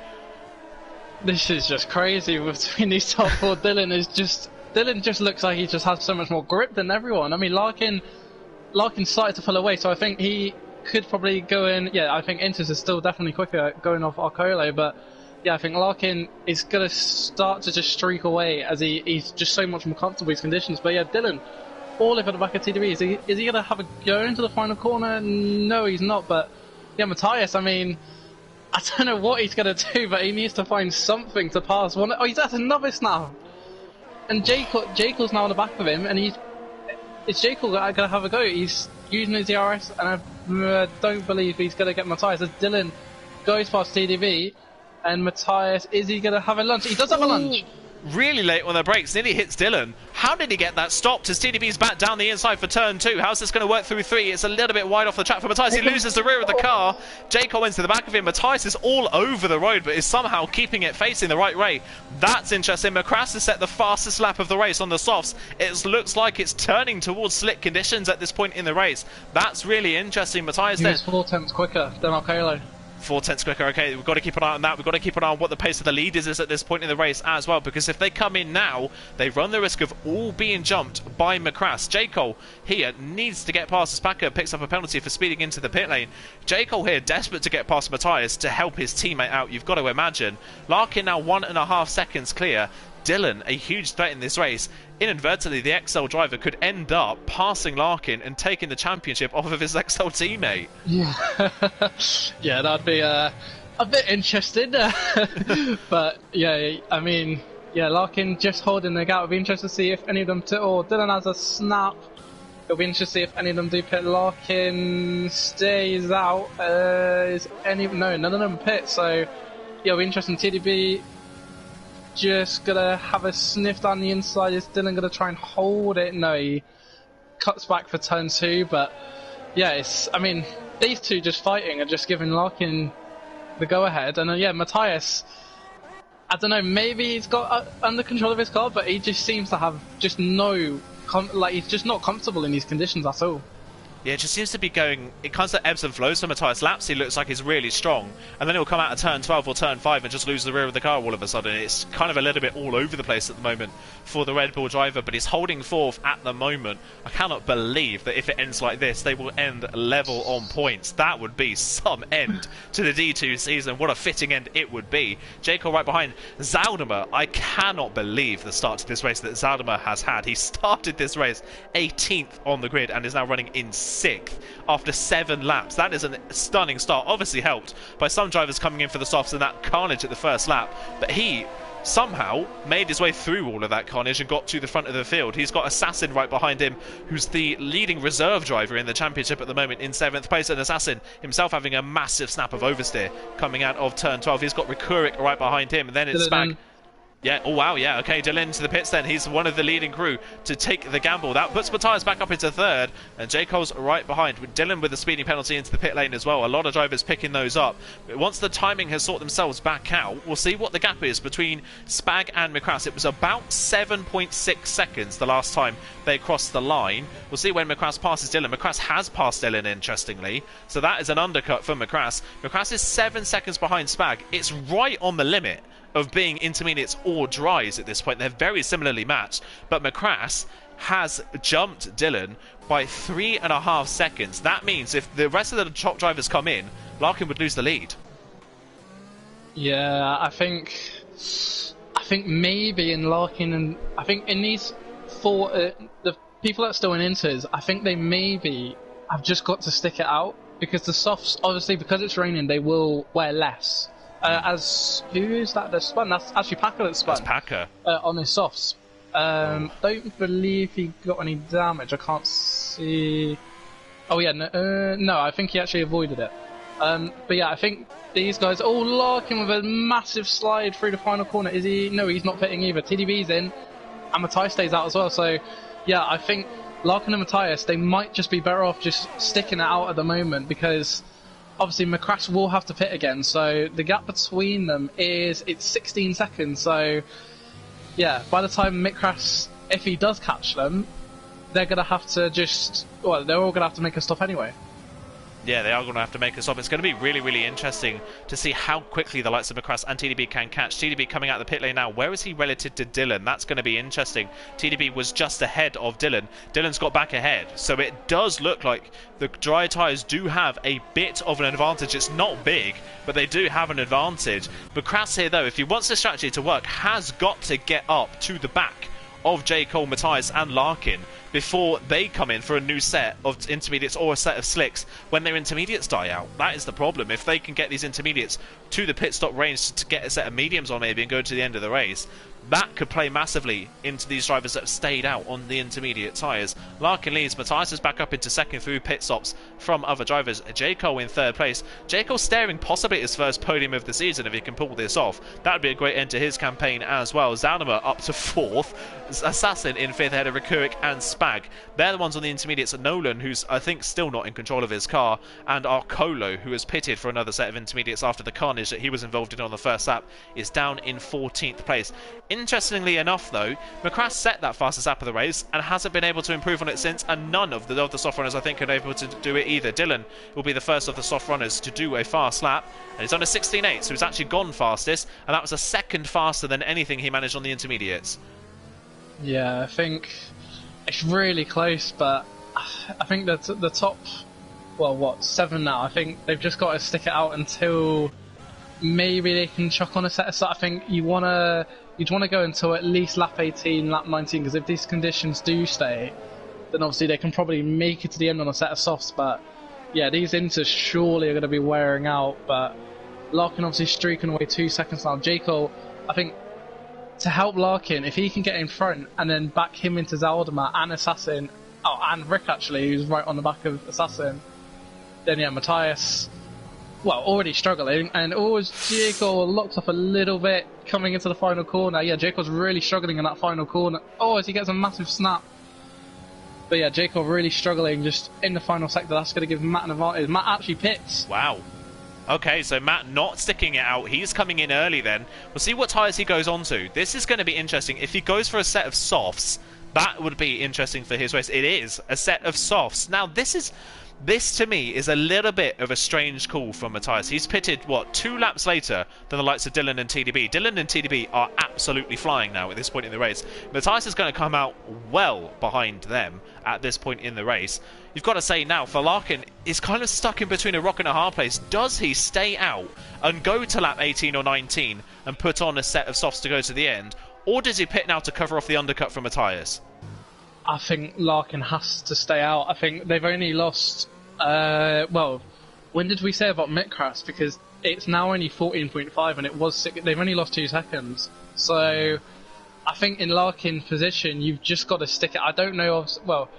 This is just crazy between these top 4. Dylan just looks like he just has so much more grip than everyone. I mean, Larkin started to pull away, so I think he could probably go in. Yeah, I think Intus is still definitely quicker going off Arcolo, but yeah, I think Larkin is going to start to just streak away as he's just so much more comfortable with his conditions. But yeah, Dylan, all over the back of TDB. Is he going to have a go into the final corner? No, he's not. But yeah, Matthias, I mean, I don't know what he's going to do, but he needs to find something to pass one. Oh, he's at another snap. And Jekyll's now on the back of him, and is Jekyll going to have a go? He's using his DRS, and I don't believe he's going to get Matthias. As Dylan goes past TDB, and Matthias, is he going to have a lunge? He does have a lunge. Really late on the brakes, nearly hits Dylan. How did he get that stopped as TDB's back down the inside for turn 2? How's this going to work through 3? It's a little bit wide off the track for Matthias. He loses the rear of the car. Jacob went to the back of him. Matthias is all over the road, but is somehow keeping it facing the right way. That's interesting. Macrass has set the fastest lap of the race on the softs. It looks like it's turning towards slick conditions at this point in the race. That's really interesting. Matthias he was 4 tenths quicker than Arcolo. 4 tenths quicker. Okay, we've got to keep an eye on that. We've got to keep an eye on what the pace of the leaders is at this point in the race as well, because if they come in now, they run the risk of all being jumped by Macrass. J. Cole here needs to get past Spacker, picks up a penalty for speeding into the pit lane. J. Cole here desperate to get past Matthias to help his teammate out, you've got to imagine. Larkin now 1.5 seconds clear. Dylan, a huge threat in this race. Inadvertently, the XL driver could end up passing Larkin and taking the championship off of his XL teammate. Yeah, yeah, that'd be. a bit interested. But yeah, I mean, yeah, Larkin just holding the gap. It'll be interesting to see if any of them, or Dylan has a snap. It'll be interesting to see if any of them do pit. Larkin stays out. No, none of them pit. So yeah, it'll be interesting. TDB just gonna have a sniff down the inside. Is Dylan gonna try and hold it? No, he cuts back for turn 2. But yeah, I mean, these two just fighting and just giving Larkin the go ahead. And yeah, Matthias, I don't know, maybe he's got under control of his car, but he just seems to have just he's just not comfortable in these conditions at all. Yeah, it just seems to be going... It comes to ebbs and flows for Matthias. Laps, he looks like he's really strong, and then he'll come out of turn 12 or turn 5 and just lose the rear of the car all of a sudden. It's kind of a little bit all over the place at the moment for the Red Bull driver, but he's holding 4th at the moment. I cannot believe that if it ends like this, they will end level on points. That would be some end to the D2 season. What a fitting end it would be. J. Cole right behind Zaldama. I cannot believe the start to this race that Zaldama has had. He started this race 18th on the grid and is now running in 6th after 7 laps. That is a stunning start, obviously helped by some drivers coming in for the softs and that carnage at the first lap, but he somehow made his way through all of that carnage and got to the front of the field. He's got Assassin right behind him, who's the leading reserve driver in the championship at the moment in 7th place, and Assassin himself having a massive snap of oversteer coming out of turn 12. He's got Rekurik right behind him, and then it's Spag. Yeah, oh wow, yeah, okay, Dylan to the pits then. He's one of the leading crew to take the gamble. That puts Matthias back up into 3rd, and J. Cole's right behind. With Dylan with the speeding penalty into the pit lane as well. A lot of drivers picking those up. But once the timing has sorted themselves back out, we'll see what the gap is between Spag and Macrass. It was about 7.6 seconds the last time they crossed the line. We'll see when Macrass passes Dylan. Macrass has passed Dylan, interestingly, so that is an undercut for Macrass. Macrass is 7 seconds behind Spag. It's right on the limit of being intermediates or dries at this point. They're very similarly matched, but Macrass has jumped Dylan by 3.5 seconds. That means if the rest of the top drivers come in, Larkin would lose the lead. Yeah, I think maybe in Larkin, and I think in these 4 the people that are still in inters, I think they maybe have just got to stick it out, because the softs, obviously because it's raining, they will wear less. As who is that that's spun? That's actually Packer that spun. That's Packer. On his softs. Don't believe he got any damage. I can't see. Oh yeah, no, I think he actually avoided it. But yeah, I think these guys. Oh, Larkin with a massive slide through the final corner. Is he? No, he's not pitting either. TDB's in, and Matthias stays out as well. So yeah, I think Larkin and Matthias, they might just be better off just sticking it out at the moment, because obviously Macrass will have to pit again, so the gap between them it's 16 seconds. So yeah, by the time Macrass, if he does catch them, they're gonna have to they're all gonna have to make a stop anyway. Yeah, they are going to have to make a stop. It's going to be really, really interesting to see how quickly the likes of Macrass and TDB can catch. TDB coming out of the pit lane now. Where is he relative to Dylan? That's going to be interesting. TDB was just ahead of Dylan. Dylan's got back ahead. So it does look like the dry tyres do have a bit of an advantage. It's not big, but they do have an advantage. Macrass here, though, if he wants this strategy to work, has got to get up to the back of J. Cole, Matthias and Larkin before they come in for a new set of intermediates or a set of slicks when their intermediates die out. That is the problem. If they can get these intermediates to the pit stop range to get a set of mediums on maybe and go to the end of the race, that could play massively into these drivers that have stayed out on the intermediate tyres. Larkin leads, Matthias is back up into 2nd through pit stops from other drivers. J. Cole in 3rd place. J. Cole staring possibly at his first podium of the season if he can pull this off. That would be a great end to his campaign as well. Zaldama up to 4th. Assassin in 5th ahead of Rekurik and Spag. They're the ones on the intermediates. Nolan, who's I think still not in control of his car, and Arcolo, who has pitted for another set of intermediates after the carnage that he was involved in on the first lap, is down in 14th place. Interestingly enough, though, Macrass set that fastest lap of the race and hasn't been able to improve on it since, and none of the soft runners I think are able to do it either. Dylan will be the first of the soft runners to do a fast lap, and he's on a 16.8, so he's actually gone fastest, and that was a second faster than anything he managed on the intermediates. Yeah, I think it's really close, but I think that the top, 7 now, I think they've just got to stick it out until maybe they can chuck on a set of stuff. I think you'd want to go until at least lap 18, lap 19, because if these conditions do stay, then obviously they can probably make it to the end on a set of softs. But yeah, these inters surely are going to be wearing out. But Larkin obviously streaking away 2 seconds now. Jaco, I think, to help Larkin, if he can get in front and then back him into Zaldemar and Assassin, and Rick actually, who's right on the back of Assassin, then yeah, Matthias, well, already struggling, and Jaco locked up a little bit coming into the final corner. Yeah, Jaco's really struggling in that final corner. Oh, as he gets a massive snap. But yeah, Jaco really struggling just in the final sector. That's going to give Matt an advantage. Matt actually pits. Wow. Okay, so Matt not sticking it out. He's coming in early then. We'll see what tyres he goes on to. This is going to be interesting. If he goes for a set of softs, that would be interesting for his race. It is a set of softs. Now, this to me is a little bit of a strange call from Matthias. He's pitted, what, 2 laps later than the likes of Dylan and TDB. Dylan and TDB are absolutely flying now at this point in the race. Matthias is going to come out well behind them at this point in the race. You've got to say now, for Larkin is kind of stuck in between a rock and a hard place. Does he stay out and go to lap 18 or 19 and put on a set of softs to go to the end? Or does he pit now to cover off the undercut from Matthias? I think Larkin has to stay out. I think they've only lost... well, when did we say about Mitcrass? Because it's now only 14.5 and it was 6, they've only lost 2 seconds. So I think in Larkin's position, you've just got to stick it. I don't know of... Well,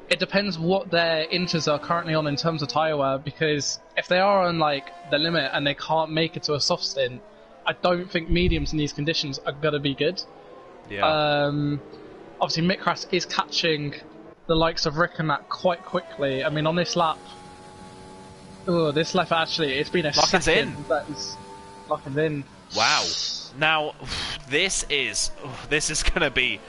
it depends what their inters are currently on in terms of tyre wear, because if they are on like the limit and they can't make it to a soft stint, I don't think mediums in these conditions are going to be good. Yeah. Obviously, Mitcrass is catching the likes of Rick and that quite quickly. I mean, on this lap, this lap actually, it's been a Larkin's second. in. That is, Larkin's in. Wow. Now, this is going to be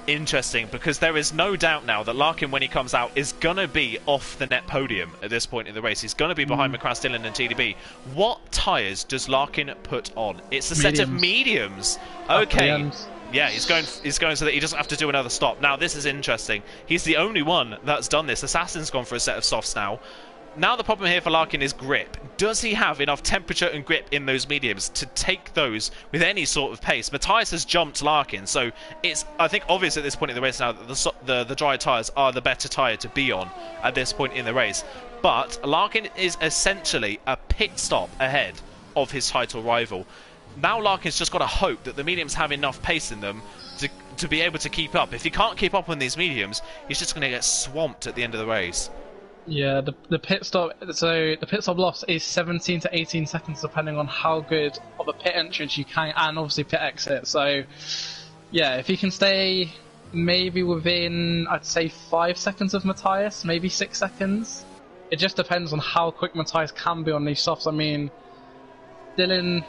interesting, because there is no doubt now that Larkin, when he comes out, is going to be off the net podium at this point in the race. He's going to be behind Macrass, Dillon and TDB. What tyres does Larkin put on? It's a set of mediums. Okay. Yeah, he's going so that he doesn't have to do another stop. Now, this is interesting. He's the only one that's done this. Assassin's gone for a set of softs now. Now the problem here for Larkin is grip. Does he have enough temperature and grip in those mediums to take those with any sort of pace? Matthias has jumped Larkin, so it's, I think, obvious at this point in the race now that the dry tyres are the better tyre to be on at this point in the race. But Larkin is essentially a pit stop ahead of his title rival. Now Larkin's just got to hope that the mediums have enough pace in them to be able to keep up. If he can't keep up on these mediums, he's just going to get swamped at the end of the race. Yeah, the pit stop. So the pit stop loss is 17 to 18 seconds, depending on how good of a pit entrance you can, and obviously pit exit. So yeah, if he can stay maybe within, I'd say 5 seconds of Matthias, maybe 6 seconds. It just depends on how quick Matthias can be on these softs. I mean, Dylan,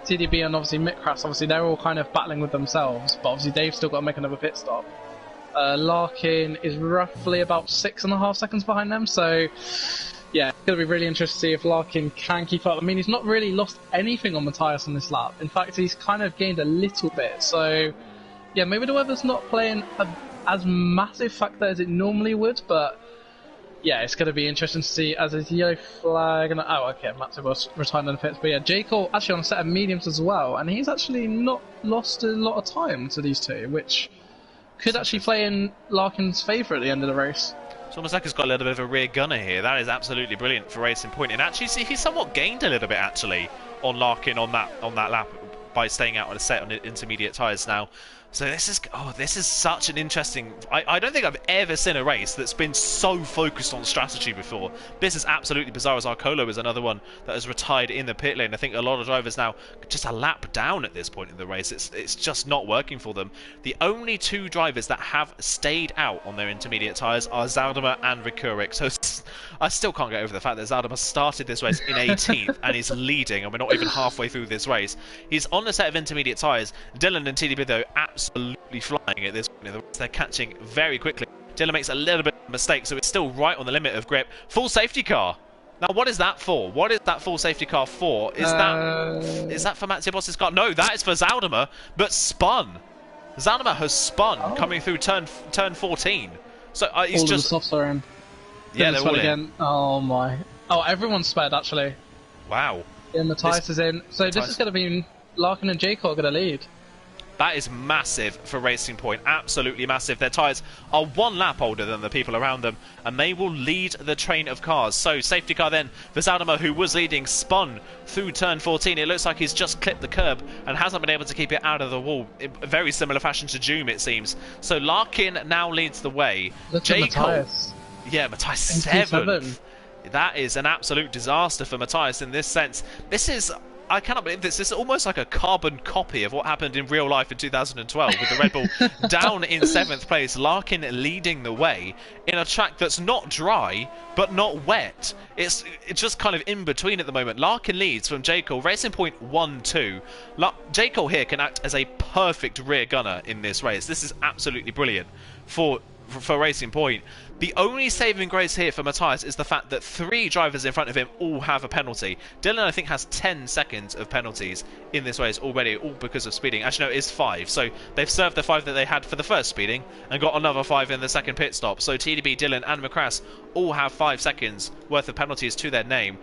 TDB, and obviously Mitcrass, obviously they're all kind of battling with themselves, but obviously they've still got to make another pit stop. Larkin is roughly about 6.5 seconds behind them, so yeah, it's going to be really interesting to see if Larkin can keep up. I mean, he's not really lost anything on Matthias on this lap. In fact, he's kind of gained a little bit, so yeah, maybe the weather's not playing as massive factor as it normally would, but yeah, it's going to be interesting to see as his yellow flag. And oh, okay, Matsu was retired in the pits, but yeah, J. Cole actually on a set of mediums as well, and he's actually not lost a lot of time to these two, which could actually play in Larkin's favour at the end of the race. It's almost like he's got a little bit of a rear gunner here. That is absolutely brilliant for Racing Point. And actually, see, he somewhat gained a little bit actually on Larkin on that lap by staying out on a set on the intermediate tyres now. So this is such an interesting... I don't think I've ever seen a race that's been so focused on strategy before. This is absolutely bizarre, as Arcolo is another one that has retired in the pit lane. I think a lot of drivers now just a lap down at this point in the race. It's just not working for them. The only 2 drivers that have stayed out on their intermediate tyres are Zaldemar and Rikurik. So I still can't get over the fact that Zaldemar started this race in 18th and is leading, and we're not even halfway through this race. He's on a set of intermediate tyres. Dylan and TDB, though, absolutely flying at this point in the race. They're catching very quickly. Dylan makes a little bit of a mistake, so it's still right on the limit of grip. Full safety car. Now, what is that for? What is that full safety car for? Is that for Mattia Boss's car? No, that is for Zaldemar, but spun. Zaldemar has spun coming through turn 14. So he's all just... the softs are in. Yeah, they're all in. Oh my. Oh, everyone's spared actually. Wow. Yeah, Matthias is in. So this is going to be Larkin and Jacob are going to lead. That is massive for Racing Point, absolutely massive. Their tyres are 1 lap older than the people around them, and they will lead the train of cars. So, safety car then for Zaldama, who was leading, spun through turn 14. It looks like he's just clipped the curb and hasn't been able to keep it out of the wall. In a very similar fashion to Doom, it seems. So, Larkin now leads the way. Look at Matthias. Yeah, Matthias 7th. That is an absolute disaster for Matthias in this sense. This is... I cannot believe this. This is almost like a carbon copy of what happened in real life in 2012 with the Red Bull down in 7th place, Larkin leading the way in a track that's not dry but not wet. It's just kind of in between at the moment. Larkin leads from J. Cole, Racing Point 1-2. J. Cole here can act as a perfect rear gunner in this race. This is absolutely brilliant for Racing Point. The only saving grace here for Matthias is the fact that 3 drivers in front of him all have a penalty. Dylan, I think, has 10 seconds of penalties in this race already, all because of speeding. Actually, no, it is 5. So they've served the 5 that they had for the first speeding and got another 5 in the second pit stop. So TDB, Dylan and Macrass all have 5 seconds worth of penalties to their name.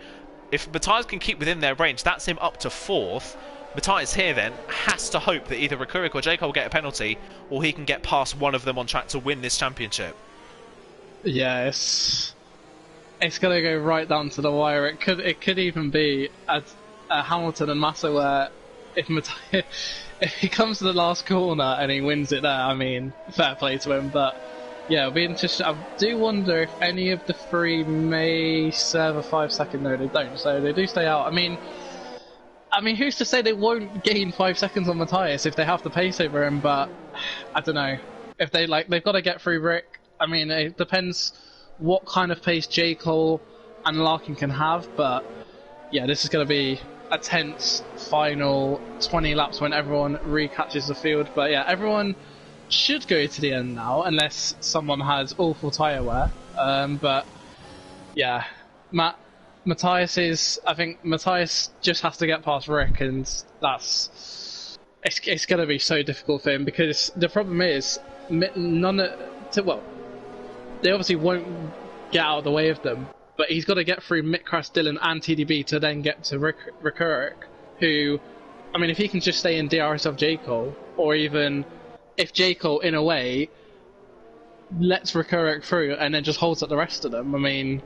If Matthias can keep within their range, that's him up to 4th. Matthias here then has to hope that either Rakurik or J. Cole get a penalty, or he can get past one of them on track to win this championship. Yeah, it's gonna go right down to the wire. It could even be a Hamilton and Massa where if Matthias, if he comes to the last corner and he wins it there, I mean, fair play to him. But yeah, it'll be interesting. I do wonder if any of the 3 may serve a 5-second. No, they don't. So they do stay out. I mean, who's to say they won't gain 5 seconds on Matthias if they have the pace over him? But I don't know. If they've got to get through Rick. I mean, it depends what kind of pace J. Cole and Larkin can have. But yeah, this is going to be a tense final 20 laps when everyone recatches the field. But yeah, everyone should go to the end now, unless someone has awful tyre wear. But yeah, Matthias just has to get past Rick, and it's going to be so difficult for him, because the problem is they obviously won't get out of the way of them, but he's got to get through Mitcrass, Dylan and TDB to then get to Rakurik, who, I mean, if he can just stay in DRS of J. Cole, or even if J. Cole in a way lets Rakurik through and then just holds up the rest of them, I mean,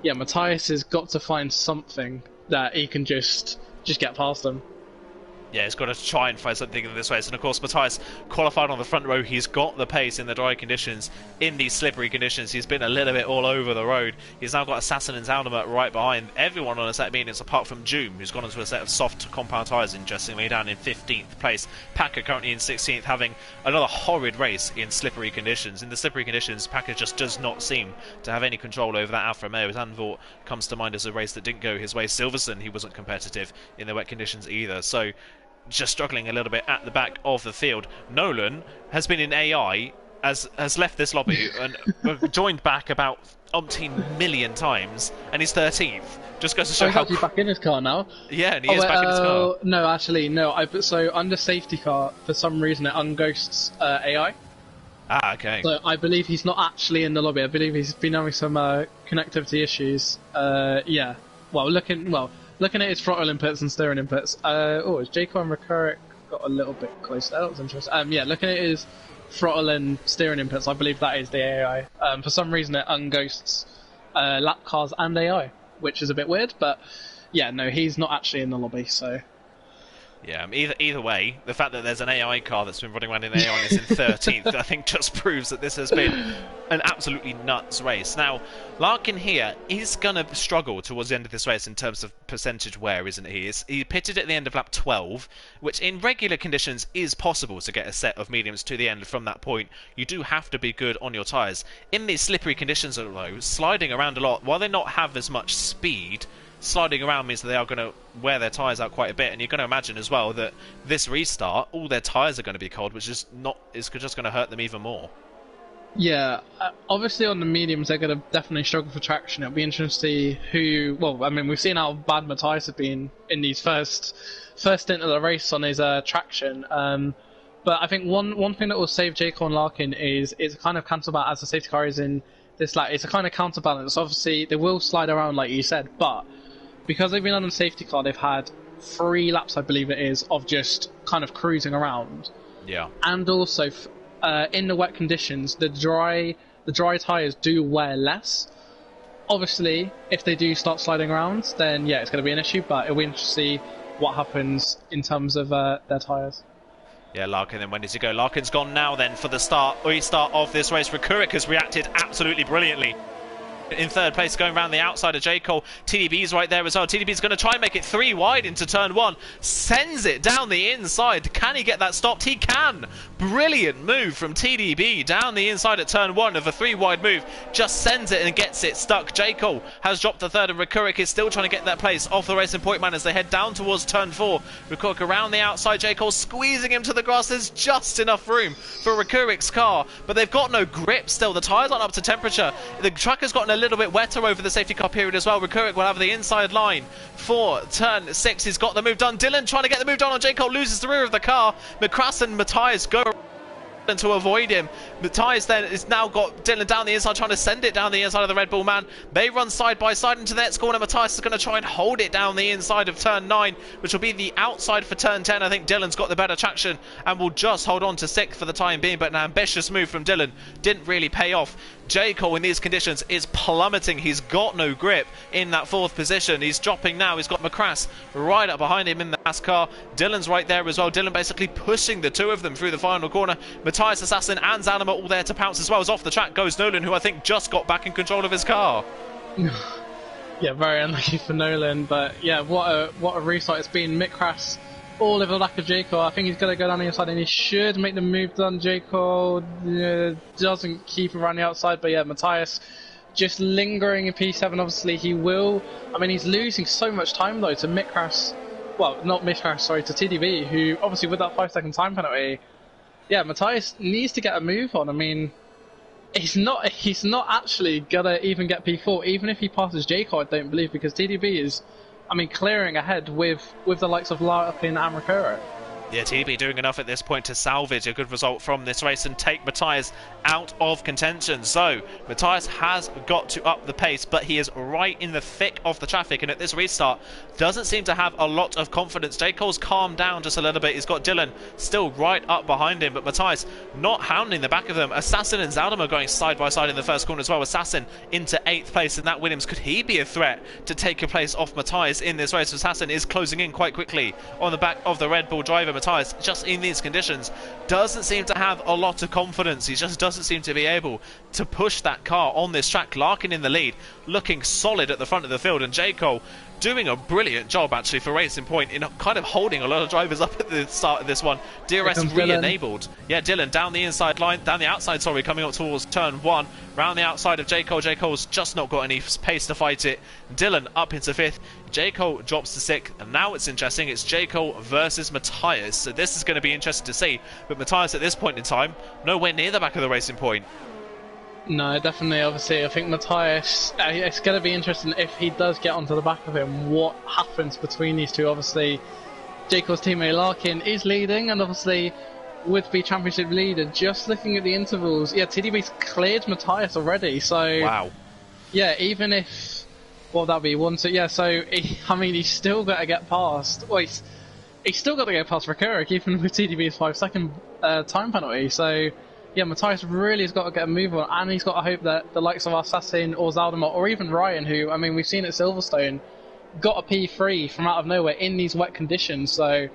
yeah, Matthias has got to find something that he can just get past them. Yeah, he's got to try and find something in this race. And of course, Matthias qualified on the front row. He's got the pace in the dry conditions. In these slippery conditions, he's been a little bit all over the road. He's now got Assassin and Zaldama right behind everyone on a set of mediums, apart from Joom, who's gone into a set of soft compound tyres, interestingly, down in 15th place. Packer currently in 16th, having another horrid race in slippery conditions. In the slippery conditions, Packer just does not seem to have any control over that Alfa Romeo. Zandvoort comes to mind as a race that didn't go his way. Silverstone, he wasn't competitive in the wet conditions either. So just struggling a little bit at the back of the field. Nolan has been in AI, has left this lobby and joined back about umpteen million times, and he's 13th. Just goes to show how... He's back in his car now? Yeah, and he is back in his car. No, actually, no. So under safety car, for some reason it unghosts AI. Ah, okay. So I believe he's not actually in the lobby. I believe he's been having some connectivity issues. Yeah. Looking at his throttle inputs and steering inputs. Is Jacob and Rakurik got a little bit close there? That was interesting. Yeah, looking at his throttle and steering inputs, I believe that is the AI. For some reason it unghosts lap cars and AI, which is a bit weird, but yeah, no, he's not actually in the lobby, so... Yeah, either way, the fact that there's an AI car that's been running around in AI and is in 13th, I think just proves that this has been an absolutely nuts race. Now, Larkin here is going to struggle towards the end of this race in terms of percentage wear, isn't he? He pitted at the end of lap 12, which in regular conditions is possible to get a set of mediums to the end from that point. You do have to be good on your tyres. In these slippery conditions, though, sliding around a lot, while they not have as much speed, sliding around means that they are going to wear their tyres out quite a bit, and you're going to imagine as well that this restart, all their tyres are going to be cold, which is just going to hurt them even more. Yeah, obviously on the mediums they're going to definitely struggle for traction. It'll be interesting to see who... Well, I mean, we've seen how bad Matthias has been in these first stint of the race on his traction. But I think one thing that will save Jacob and Larkin is a kind of counterbalance, as the safety car is in this, like, it's a kind of counterbalance. Obviously, they will slide around like you said, but because they've been on the safety car, they've had 3 laps, I believe it is, of just kind of cruising around. Yeah. And also, in the wet conditions, the dry tyres do wear less. Obviously, if they do start sliding around, then yeah, it's going to be an issue, but it'll be interesting to see what happens in terms of their tyres. Yeah, Larkin, then when does he go? Larkin's gone now then for the restart of this race. Rekurik has reacted absolutely brilliantly. In third place, going around the outside of J. Cole. TDB's right there as well. TDB's going to try and make it 3 wide into turn 1. Sends it down the inside. Can he get that stopped? He can. Brilliant move from TDB down the inside at turn 1 of a 3 wide move. Just sends it and gets it stuck. J. Cole has dropped the third, and Rekurik is still trying to get that place off the Racing Point man as they head down towards turn 4. Rekurik around the outside. J. Cole squeezing him to the grass. There's just enough room for Rekurik's car, but they've got no grip still. The tyres aren't up to temperature. The track has gotten a little bit wetter over the safety car period as well. Rekurik will have the inside line for turn 6. He's got the move done. Dylan trying to get the move done on J. Cole, loses the rear of the car. McCrass and Matthias go to avoid him. Matthias then has now got Dylan down the inside, trying to send it down the inside of the Red Bull man. They run side by side into the next corner. Matthias is going to try and hold it down the inside of turn 9, which will be the outside for turn 10. I think Dylan's got the better traction and will just hold on to 6th for the time being, but an ambitious move from Dylan didn't really pay off. J. Cole in these conditions is plummeting. He's got no grip in that 4th position. He's dropping now. He's got McCrass right up behind him in the NASCAR. Dylan's right there as well. Dylan basically pushing the 2 of them through the final corner. Matthias, Assassin and Zanima all there to pounce as well. As off the track goes Nolan, who I think just got back in control of his car. Yeah, very unlucky for Nolan, but yeah, what a restart it's been. McCrass all over the back of J. Cole. I think he's going to go down the inside and he should make the move done. J. Cole doesn't keep around the outside, but yeah, Matthias just lingering in P7. Obviously he will. I mean, he's losing so much time though to McCrass. Well, not McCrass, sorry, to TDB, who obviously with that 5-second time penalty, yeah, Matthias needs to get a move on. I mean, he's not actually gonna even get P4, even if he passes J. Cole, I don't believe, because TDB is, I mean, clearing ahead with the likes of Larkin and Rekurik. Yeah, TDB doing enough at this point to salvage a good result from this race and take Matthias out of contention. So, Matthias has got to up the pace, but he is right in the thick of the traffic, and at this restart, doesn't seem to have a lot of confidence. J. Cole's calmed down just a little bit. He's got Dylan still right up behind him, but Matthias not hounding the back of them. Assassin and Zaldama going side by side in the first corner as well. Assassin into 8th place, and that Williams, could he be a threat to take a place off Matthias in this race? Assassin is closing in quite quickly on the back of the Red Bull driver. Matthias, just in these conditions, doesn't seem to have a lot of confidence. He just doesn't seem to be able to push that car on this track. Larkin in the lead, looking solid at the front of the field, and J. Cole doing a brilliant job actually for Racing Point in kind of holding a lot of drivers up at the start of this one. DRS re-enabled. Yeah, Dylan down the inside line, down the outside, sorry, coming up towards turn 1, round the outside of J. Cole. J. Cole's just not got any pace to fight it. Dylan up into 5th. J. Cole drops to 6th, and now it's interesting. It's J. Cole versus Matthias, so this is going to be interesting to see. But Matthias at this point in time, nowhere near the back of the Racing Point. No, definitely. Obviously, I think Matthias, it's going to be interesting if he does get onto the back of him, what happens between these two. Obviously, J. Cole's teammate Larkin is leading, and obviously would be championship leader. Just looking at the intervals, yeah, TDB's cleared Matthias already, so wow. Yeah, even if, what would that be, 1, 2, yeah, so I mean, he's still got to get past, well, he's still got to get past Rekurik, even with TDB's 5-second time penalty. So yeah, Matthias really has got to get a move on, and he's got to hope that the likes of Assassin or Zaldama or even Ryan, who, I mean, we've seen at Silverstone, got a P3 from out of nowhere in these wet conditions. So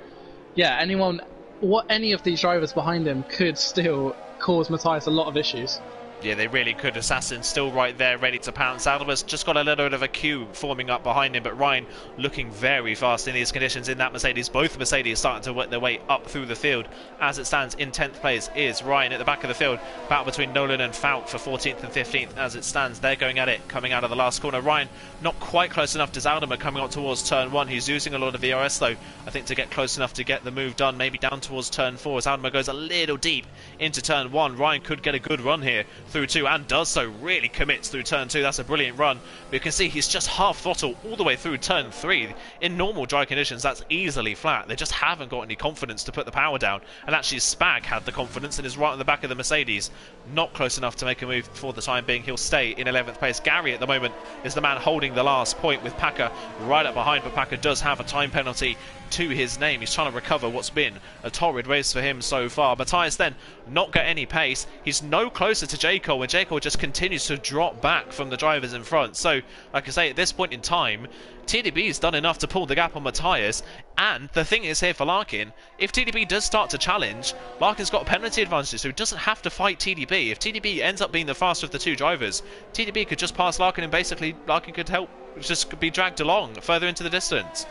yeah, any of these drivers behind him could still cause Matthias a lot of issues. Yeah, they really could. Assassin still right there, ready to pounce. Zaldama's just got a little bit of a queue forming up behind him, but Ryan looking very fast in these conditions in that Mercedes. Both Mercedes starting to work their way up through the field. As it stands, in 10th place is Ryan at the back of the field. Battle between Nolan and Falk for 14th and 15th. As it stands, they're going at it, coming out of the last corner. Ryan not quite close enough to Zaldama coming up towards turn 1. He's using a lot of the ERS though, I think, to get close enough to get the move done, maybe down towards turn 4. Zaldama goes a little deep into turn 1. Ryan could get a good run here through 2 and does so, really commits through turn 2. That's a brilliant run. But you can see he's just half throttle all the way through turn 3. In normal dry conditions, that's easily flat. They just haven't got any confidence to put the power down. And actually Spag had the confidence and is right on the back of the Mercedes. Not close enough to make a move for the time being. He'll stay in 11th place. Gary at the moment is the man holding the last point with Packer right up behind, but Packer does have a time penalty to his name. He's trying to recover what's been a torrid race for him so far. Matthias then not get any pace. He's no closer to J. Cole, and J. Cole just continues to drop back from the drivers in front. So, like I say, at this point in time, TDB's done enough to pull the gap on Matthias. And the thing is here for Larkin, if TDB does start to challenge, Larkin's got a penalty advantage, so he doesn't have to fight TDB. If TDB ends up being the faster of the two drivers, TDB could just pass Larkin and basically Larkin could help just be dragged along further into the distance.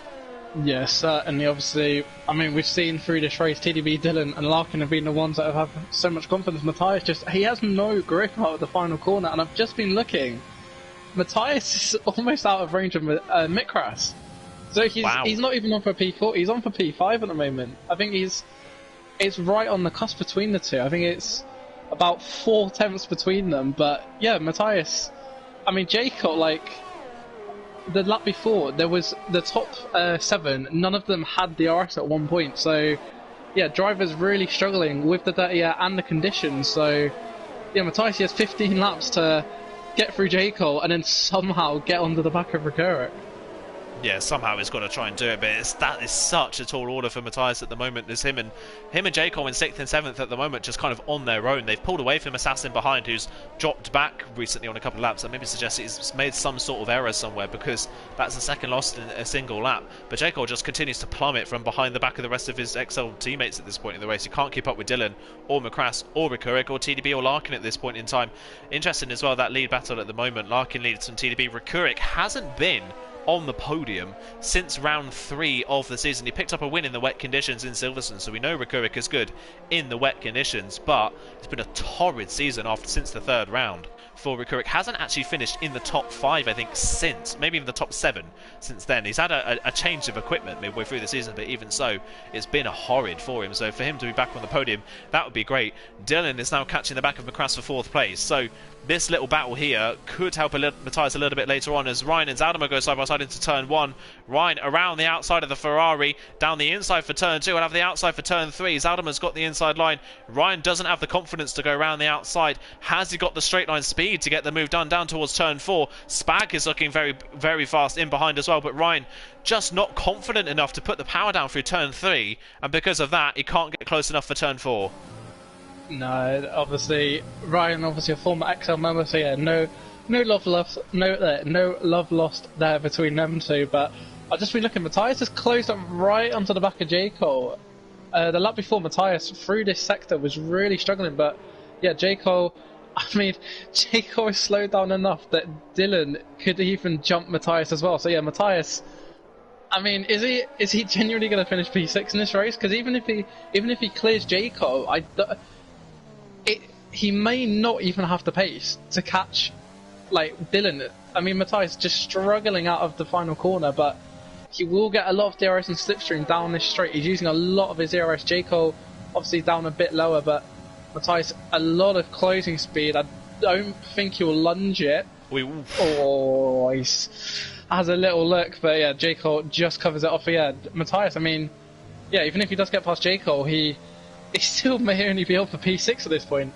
Yeah, certainly. Obviously, I mean, we've seen through this race, TDB, Dylan and Larkin have been the ones that have had so much confidence. Matthias he has no grip out of the final corner, and I've just been looking. Matthias is almost out of range of Mikras. So he's not even on for P4, he's on for P5 at the moment. I think it's right on the cusp between the two. I think it's about 4 tenths between them, but yeah, Matthias, I mean, Jacob, like, the lap before, there was the top 7, none of them had the RS at one point, so yeah, drivers really struggling with the dirty air and the conditions. So yeah, Matthias has 15 laps to get through J. Cole and then somehow get onto the back of Recurric. Yeah, somehow he's got to try and do it, but that is such a tall order for Matthias at the moment. There's him and J. Cole in 6th and 7th at the moment, just kind of on their own. They've pulled away from Assassin behind, who's dropped back recently on a couple of laps. That maybe suggests he's made some sort of error somewhere, because that's the second loss in a single lap. But J. Cole just continues to plummet from behind the back of the rest of his XL teammates at this point in the race. He can't keep up with Dylan or Macrass or Recurric or TDB or Larkin at this point in time. Interesting as well, that lead battle at the moment. Larkin leads from TDB. Recurric hasn't been on the podium since round 3 of the season. He picked up a win in the wet conditions in Silverstone, so we know Recurric is good in the wet conditions, but it's been a torrid season since the 3rd round for Recurric. Hasn't actually finished in the top 5, I think, since, maybe even the top 7 since then. He's had a change of equipment midway through the season, but even so, it's been a horrid for him. So for him to be back on the podium, that would be great. Dylan is now catching the back of Macrass for 4th place, so this little battle here could help Matthias a little bit later on as Ryan and Zaldimer go side by side into turn 1. Ryan around the outside of the Ferrari, down the inside for turn 2, and have the outside for turn 3. Zaldimer's got the inside line. Ryan doesn't have the confidence to go around the outside. Has he got the straight line speed to get the move done down towards turn 4? Spag is looking very, very fast in behind as well, but Ryan just not confident enough to put the power down through turn 3, and because of that, he can't get close enough for turn 4. No, obviously Ryan, obviously a former XL member, so yeah, no love lost there between them two. But I've just been looking, Matthias has closed up right onto the back of J. Cole. The lap before, Matthias through this sector was really struggling, but yeah, J. Cole, I mean, J. Cole is slowed down enough that Dylan could even jump Matthias as well. So yeah, Matthias, I mean, is he genuinely going to finish P6 in this race? Because even if he clears J. Cole, he may not even have the pace to catch, like, Dylan. I mean, Matthias just struggling out of the final corner, but he will get a lot of DRS and slipstream down this straight. He's using a lot of his DRS. J. Cole obviously down a bit lower, but Matthias a lot of closing speed. I don't think he'll lunge it. Oh, he has a little look, but yeah, J. Cole just covers it off. But yeah, Matthias, I mean, yeah, even if he does get past J. Cole, he still may only be up for P6 at this point.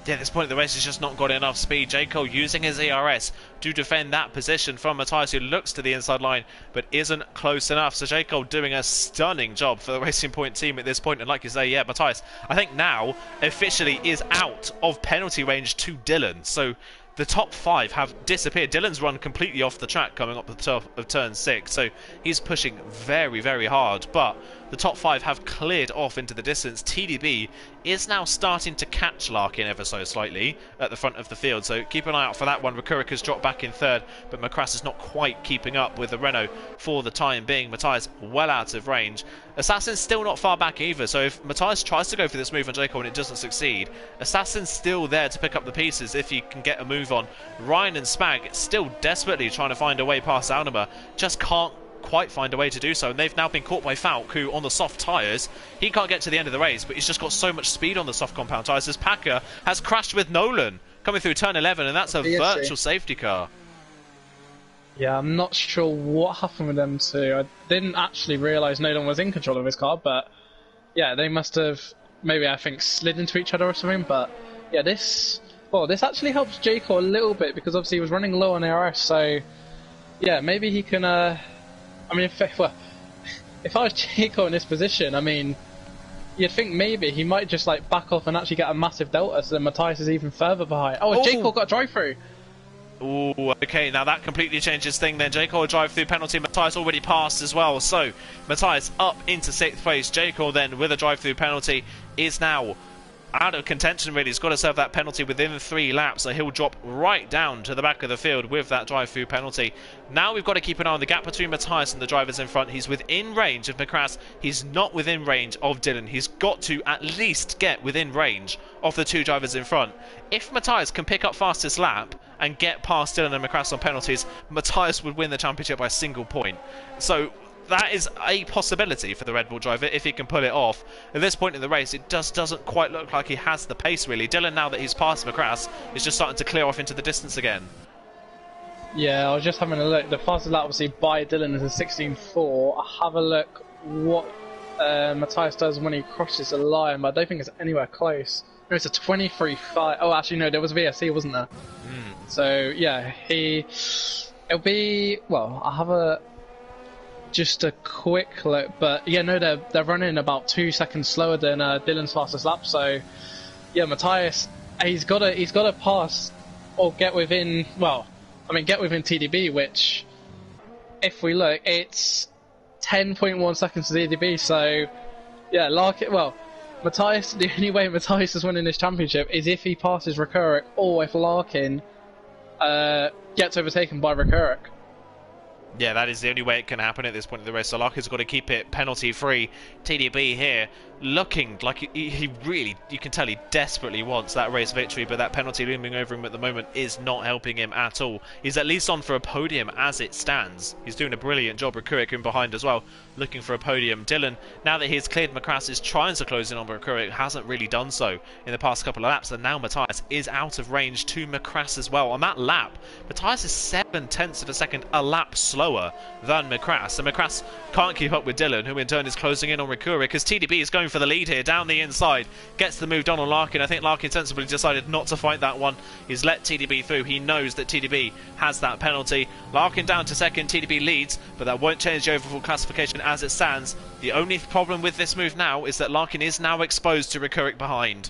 Yeah, at this point in the race, he's just not got enough speed. J. Cole using his ERS to defend that position from Matthias, who looks to the inside line but isn't close enough. So J. Cole doing a stunning job for the Racing Point team at this point. And like you say, yeah, Matthias, I think now officially is out of penalty range to Dylan. So the top 5 have disappeared. Dylan's run completely off the track coming up the top of turn 6, so he's pushing very, very hard, but the top 5 have cleared off into the distance. TDB is now starting to catch Larkin ever so slightly at the front of the field, so keep an eye out for that one. Recurric has dropped back in 3rd, but Macrass is not quite keeping up with the Renault for the time being. Matthias well out of range. Assassin's still not far back either, so if Matthias tries to go for this move on J. Cole and it doesn't succeed, Assassin's still there to pick up the pieces if he can get a move on. Ryan and Spag still desperately trying to find a way past Alnema, just can't quite find a way to do so, and they've now been caught by Falk, who on the soft tyres, he can't get to the end of the race, but he's just got so much speed on the soft compound tyres as Packer has crashed with Nolan. coming through turn 11, and that's a virtual safety car. Yeah, I'm not sure what happened with them two. I didn't actually realise Nolan was in control of his car, but yeah, they must have maybe, I think, slid into each other or something. But yeah, this actually helps Jayco a little bit because obviously he was running low on ARS, so yeah, maybe he can. I mean, if I was Jayco in this position, I mean, you'd think maybe he might just like back off and actually get a massive delta, so then Matthias is even further behind. Oh, Jayco got a drive through. Ooh, okay, now that completely changes thing then. Jayco will drive through penalty. Matthias already passed as well. So, Matthias up into 6th place. Jayco then, with a drive-through penalty, is now out of contention really. He's got to serve that penalty within 3 laps, so he'll drop right down to the back of the field with that drive-through penalty. Now we've got to keep an eye on the gap between Matthias and the drivers in front. He's within range of McCrass. He's not within range of Dylan. He's got to at least get within range of the 2 drivers in front. If Matthias can pick up fastest lap and get past Dylan and McCrass on penalties, Matthias would win the championship by a single point. So that is a possibility for the Red Bull driver if he can pull it off. At this point in the race, it just doesn't quite look like he has the pace really. Dylan, now that he's past McCrass, is just starting to clear off into the distance again. Yeah, I was just having a look. The fastest lap obviously by Dylan is a 16.4. I'll have a look what Matthias does when he crosses the line, but I don't think it's anywhere close. No, it's a 23.5. Oh, actually no, there was VSC, wasn't there? So yeah, it'll be, well, I'll have just a quick look, but yeah, no, they're running about 2 seconds slower than Dylan's fastest lap. So yeah, Matthias, he's got to pass or get within. Well, I mean, get within TDB, which, if we look, it's 10.1 seconds to TDB. So yeah, Matthias, the only way Matthias is winning this championship is if he passes Recurric, or if Larkin gets overtaken by Recurric. Yeah, that is the only way it can happen at this point in the race. So Larkin's got to keep it penalty free. TDB here looking like he really, you can tell he desperately wants that race victory, but that penalty looming over him at the moment is not helping him at all. He's at least on for a podium as it stands. He's doing a brilliant job. Recurric in behind as well, looking for a podium. Dylan, now that he's cleared McCrass, is trying to close in on Recurric, hasn't really done so in the past couple of laps, and now Matthias is out of range to McCrass as well. On that lap, Matthias is 7/10 of a second a lap slower than McCrass, and McCrass can't keep up with Dylan, who in turn is closing in on Recurric, as TDB is going for the lead here down the inside, gets the move done on Larkin. I think Larkin sensibly decided not to fight that one. He's let TDB through. He knows that TDB has that penalty. Larkin down to second, TDB leads, but that won't change the overall classification as it stands. The only problem with this move now is that Larkin is now exposed to Recurric behind.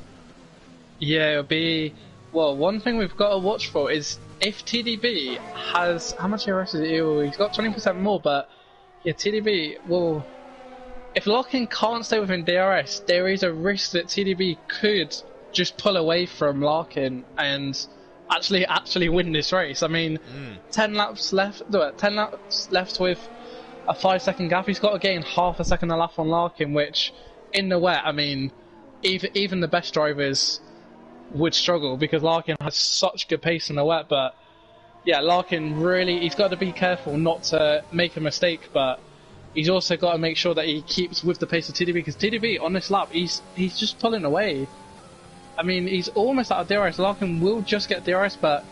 Yeah, it'll be, well, one thing we've got to watch for is if TDB has, how much ARS is it? He's got 20% more, but yeah, TDB, well, if Larkin can't stay within DRS, there is a risk that TDB could just pull away from Larkin and actually win this race. I mean, 10 laps left with a 5-second gap. He's got to gain half a second a lap on Larkin, which in the wet, I mean, even the best drivers would struggle because Larkin has such good pace in the wet. But yeah, Larkin really, he's got to be careful not to make a mistake, but he's also got to make sure that he keeps with the pace of TDB, because TDB on this lap, he's just pulling away. I mean, he's almost out of DRS. Larkin will just get DRS, but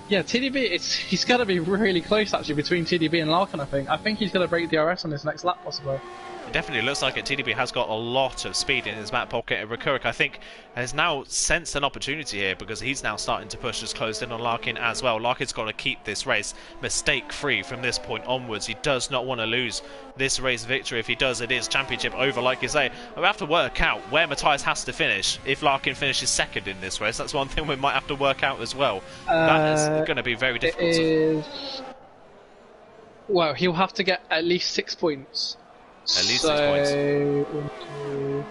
yeah, TDB, he's got to be really close actually between TDB and Larkin. I think he's going to break DRS on this next lap possibly. It definitely looks like it. TDB has got a lot of speed in his back pocket, and Recurric, I think, has now sensed an opportunity here because he's now starting to push us close in on Larkin as well. Larkin's got to keep this race mistake-free from this point onwards. He does not want to lose this race victory. If he does, it is championship over, like you say. We have to work out where Matthias has to finish if Larkin finishes second in this race. That's one thing we might have to work out as well. That is going to be very difficult. Well, he'll have to get at least 6 points. At least 6 points.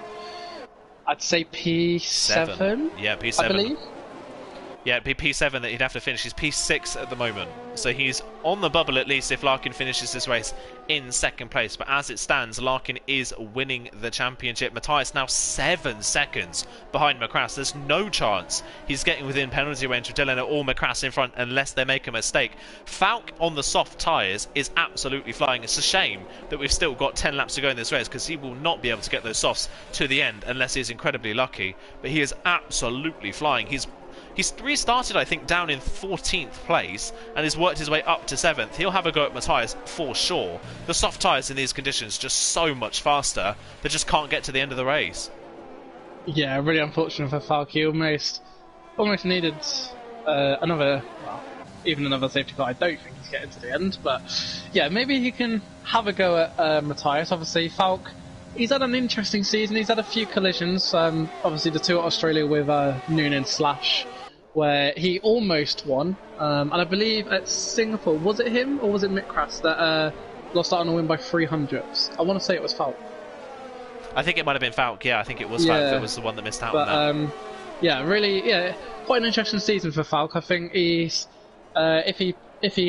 I'd say P7. Yeah, P7. I believe. Yeah, it'd be P7 that he'd have to finish. He's P6 at the moment. So he's on the bubble at least if Larkin finishes this race in second place. But as it stands, Larkin is winning the championship. Matthias now 7 seconds behind McCrass. There's no chance he's getting within penalty range of Dylan or McCrass in front unless they make a mistake. Falk on the soft tyres is absolutely flying. It's a shame that we've still got 10 laps to go in this race because he will not be able to get those softs to the end unless he's incredibly lucky. But he is absolutely flying. He's He's restarted, I think, down in 14th place and has worked his way up to 7th. He'll have a go at Matthias for sure. The soft tyres in these conditions just so much faster. They just can't get to the end of the race. Yeah, really unfortunate for Falk. He almost needed another safety car. I don't think he's getting to the end, but yeah, maybe he can have a go at Matthias. Obviously, Falk, he's had an interesting season. He's had a few collisions. Obviously, the two at Australia with Noonan Slash, where he almost won. And I believe at Singapore, was it him or was it Mick Crass that lost out on a win by 300ths? I want to say it was Falk. I think it might have been Falk. Yeah, I think it was Falk that was the one that missed out on that. Yeah, quite an interesting season for Falk. I think he's if he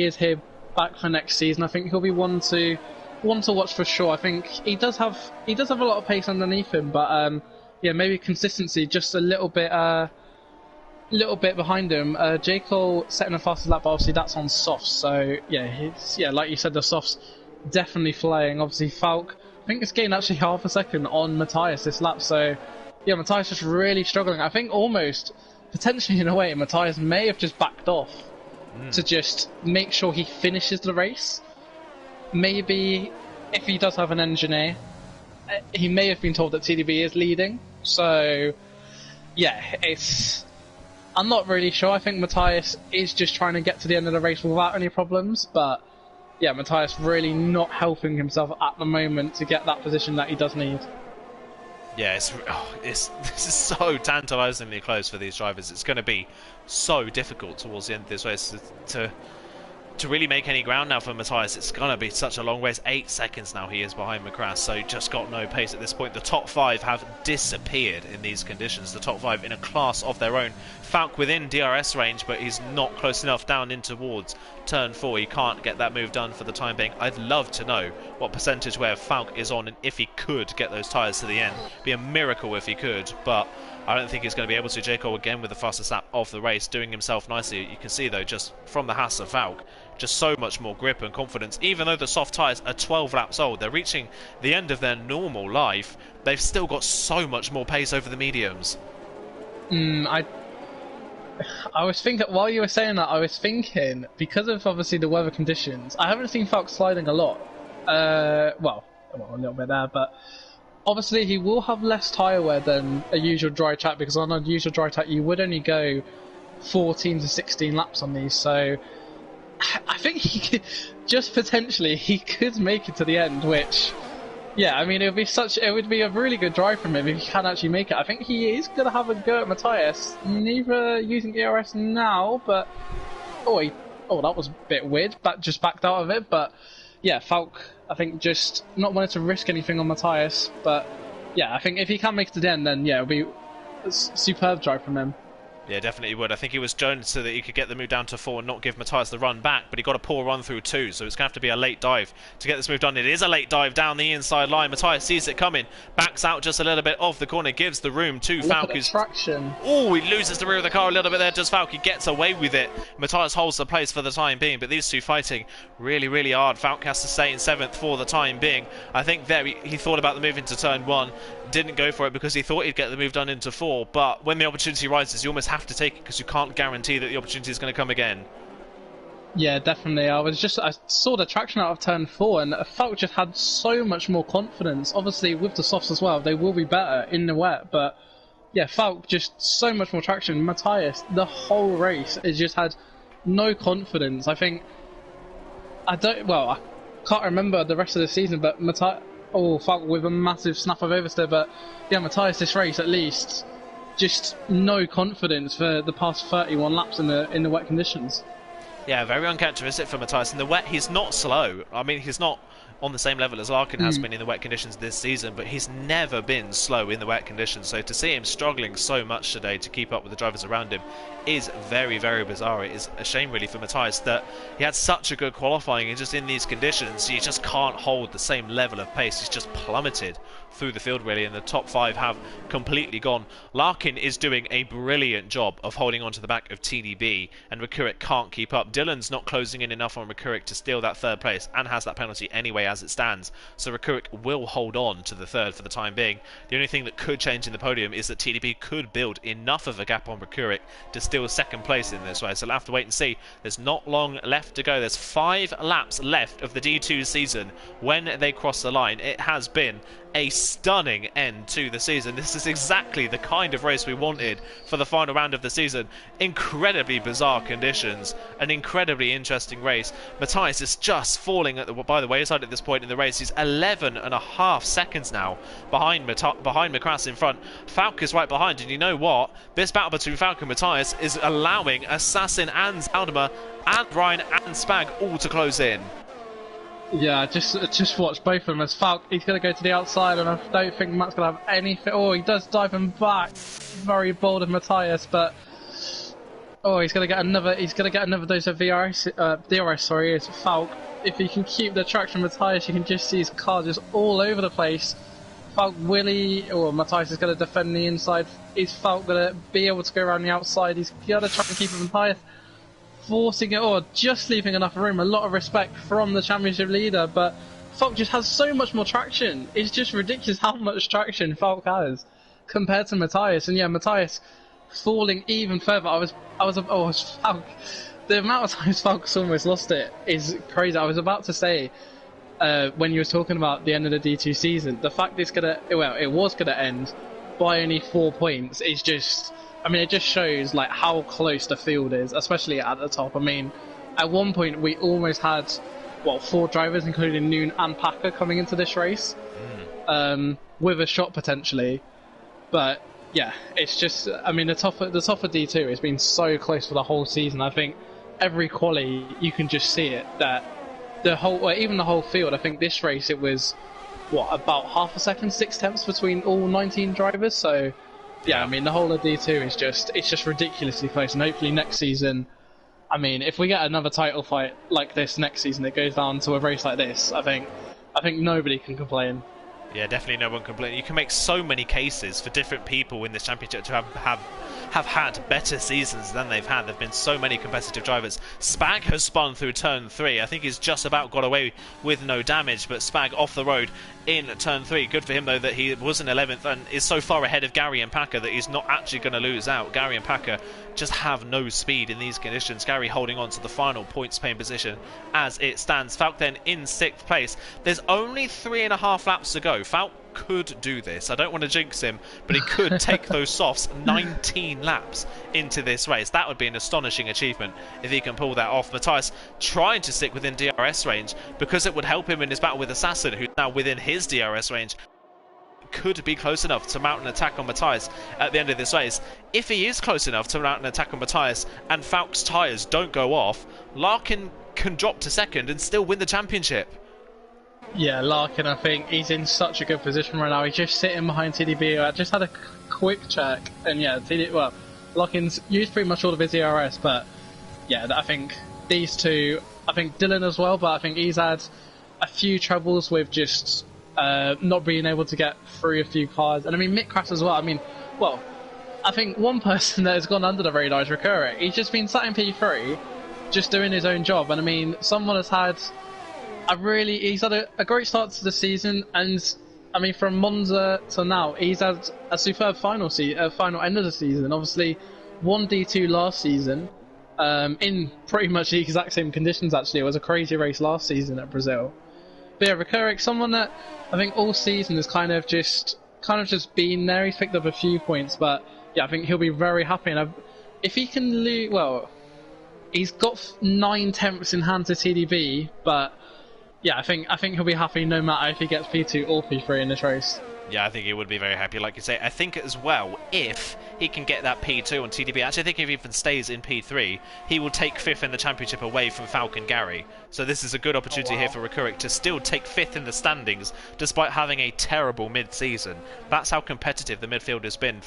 is here back for next season, I think he'll be one to watch for sure. I think he does have a lot of pace underneath him, but maybe consistency just a little bit behind him. J. Cole setting the fastest lap, but obviously that's on softs. So like you said, the softs definitely flying. Obviously Falk, I think it's gained actually half a second on Matthias this lap. So yeah, Matthias just really struggling. I think almost potentially in a way Matthias may have just backed off to just make sure he finishes the race. Maybe if he does have an engineer, he may have been told that TDB is leading. So yeah, I'm not really sure. I think Matthias is just trying to get to the end of the race without any problems, but yeah, Matthias really not helping himself at the moment to get that position that he does need. Yeah, this is so tantalisingly close for these drivers. It's going to be so difficult towards the end of this race to really make any ground now for Matthias. It's going to be such a long race. 8 seconds now he is behind McCrass, so just got no pace at this point. The top 5 have disappeared in these conditions. The top 5 in a class of their own. Falk within DRS range, but he's not close enough down in towards turn 4. He can't get that move done for the time being. I'd love to know what percentage where Falk is on and if he could get those tyres to the end. Be a miracle if he could, but I don't think he's going to be able to. J. Cole again with the fastest lap of the race, doing himself nicely. You can see though, just from the Haas of Falk, just so much more grip and confidence. Even though the soft tyres are 12 laps old, they're reaching the end of their normal life, they've still got so much more pace over the mediums. I was thinking, while you were saying that, I was thinking, because of obviously the weather conditions, I haven't seen Falk sliding a lot. Well, a little bit there, but obviously he will have less tyre wear than a usual dry track, because on a usual dry track you would only go 14 to 16 laps on these, so I think he could, just potentially, he could make it to the end, which, yeah, I mean, it would be a really good drive from him if he can actually make it. I think he is going to have a go at Matthias, neither using ERS now, but, that was a bit weird, just backed out of it, but yeah, Falk, I think, just not wanting to risk anything on Matthias, but yeah, I think if he can make it to the end, then yeah, it'll be a superb drive from him. Yeah, definitely would. I think he was Jones so that he could get the move down to 4 and not give Matthias the run back, but he got a poor run through 2, so it's going to have to be a late dive to get this move done. It is a late dive down the inside line. Matthias sees it coming, backs out just a little bit off the corner, gives the room to Falk. Oh, he loses the rear of the car a little bit there, does Falk. He gets away with it. Matthias holds the place for the time being, but these two fighting really, really hard. Falk has to stay in 7th for the time being. I think there he thought about the move into turn 1, didn't go for it because he thought he'd get the move done into 4, but when the opportunity rises, you almost have to take it because you can't guarantee that the opportunity is going to come again. Yeah, definitely. I saw the traction out of turn 4, and Falk just had so much more confidence. Obviously, with the softs as well, they will be better in the wet, but yeah, Falk just so much more traction. Matthias, the whole race, has just had no confidence. I can't remember the rest of the season, but Falk with a massive snap of oversteer, but yeah, Matthias this race at least, just no confidence for the past 31 laps in the wet conditions. Yeah, very uncharacteristic for Matthias. In the wet, he's not slow. I mean, he's not on the same level as Larkin has been in the wet conditions this season, but he's never been slow in the wet conditions. So to see him struggling so much today to keep up with the drivers around him is very, very bizarre. It is a shame really for Matthias that he had such a good qualifying, and just in these conditions he just can't hold the same level of pace. He's just plummeted through the field really, and the top 5 have completely gone. Larkin is doing a brilliant job of holding on to the back of TDB, and Rakurik can't keep up. Dylan's not closing in enough on Rakurik to steal that 3rd place and has that penalty anyway as it stands. So Rekurik will hold on to the third for the time being. The only thing that could change in the podium is that TDP could build enough of a gap on Rekurik to steal second place in this way. So we'll have to wait and see. There's not long left to go. There's 5 laps left of the D2 season when they cross the line. It has been a stunning end to the season. This is exactly the kind of race we wanted for the final round of the season. Incredibly bizarre conditions, an incredibly interesting race. Matthias is just falling by the wayside at this point in the race. He's 11.5 seconds now behind Macrass in front. Falk is right behind, and you know what? This battle between Falk and Matthias is allowing Assassin and Zaldema and Ryan and Spag all to close in. Yeah, just watch both of them. As Falk, he's going to go to the outside, and I don't think Matt's going to have anything. Oh, he does dive him back. Very bold of Matthias, but he's going to get another. He's going to get another dose of DRS. Sorry, it's Falk. If he can keep the traction, Matthias, you can just see his car just all over the place. Falk Matthias is going to defend the inside. Is Falk going to be able to go around the outside? He's going to try and keep him Matthias. Forcing it, or just leaving enough room. A lot of respect from the championship leader, but Falk just has so much more traction. It's just ridiculous how much traction Falk has compared to Matthias. And yeah, Matthias falling even further. Falk. The amount of times Falk's almost lost it is crazy. I was about to say when you were talking about the end of the D2 season, the fact it was gonna end by only 4 points is just. I mean, it just shows like how close the field is, especially at the top. I mean, at one point we almost had 4 drivers, including Noon and Packer, coming into this race with a shot potentially. But yeah, it's just. I mean, the top of D2 has been so close for the whole season. I think every quali you can just see it that the whole field. I think this race it was about half a second, 6 tenths between all 19 drivers. So. Yeah, I mean the whole of D2 is just ridiculously close, and hopefully next season, I mean if we get another title fight like this next season, it goes down to a race like this. I think nobody can complain. Yeah, definitely no one can complain. You can make so many cases for different people in this championship to have had better seasons than they've had. There have been so many competitive drivers. Spag has spun through turn 3. I think he's just about got away with no damage, but Spag off the road in turn 3. Good for him though that he was in 11th and is so far ahead of Gary and Packer that he's not actually going to lose out. Gary and Packer just have no speed in these conditions. Gary holding on to the final points paying position as it stands. Falk then in 6th place. There's only 3.5 laps to go. Falk could do this. I don't want to jinx him, but he could take those softs 19 laps into this race. That would be an astonishing achievement if he can pull that off. Matthias trying to stick within DRS range because it would help him in his battle with Assassin, who's now within his DRS range. Could be close enough to mount an attack on Matthias at the end of this race. If he is close enough to mount an attack on Matthias and Falk's tyres don't go off, Larkin can drop to 2nd and still win the championship. Yeah, Larkin, I think he's in such a good position right now. He's just sitting behind TDB. I just had a quick check, and yeah, Larkin's used pretty much all of his ERS, but yeah, I think these two, I think Dylan as well, but I think he's had a few troubles with just not being able to get through a few cars. And I mean, Mick Crass as well. I mean, I think one person that has gone under the radar is Rekurik. He's just been sat in P3, just doing his own job. And I mean, someone has had he's had a great start to the season, and I mean from Monza to now, he's had a superb final end of the season. Obviously, won D2 last season, in pretty much the exact same conditions. Actually, it was a crazy race last season at Brazil. But yeah, Rekurik, someone that I think all season has kind of just been there. He's picked up a few points, but yeah, I think he'll be very happy. And if he can lose, he's got 9 tenths in hand to TDB, but yeah, I think he'll be happy no matter if he gets P2 or P3 in this race. Yeah, I think he would be very happy, like you say. I think as well, if he can get that P2 on TDB, actually I think if he even stays in P3, he will take 5th in the championship away from Falk and Gary. So this is a good opportunity here for Rekurik to still take 5th in the standings, despite having a terrible mid-season. That's how competitive the midfield has been.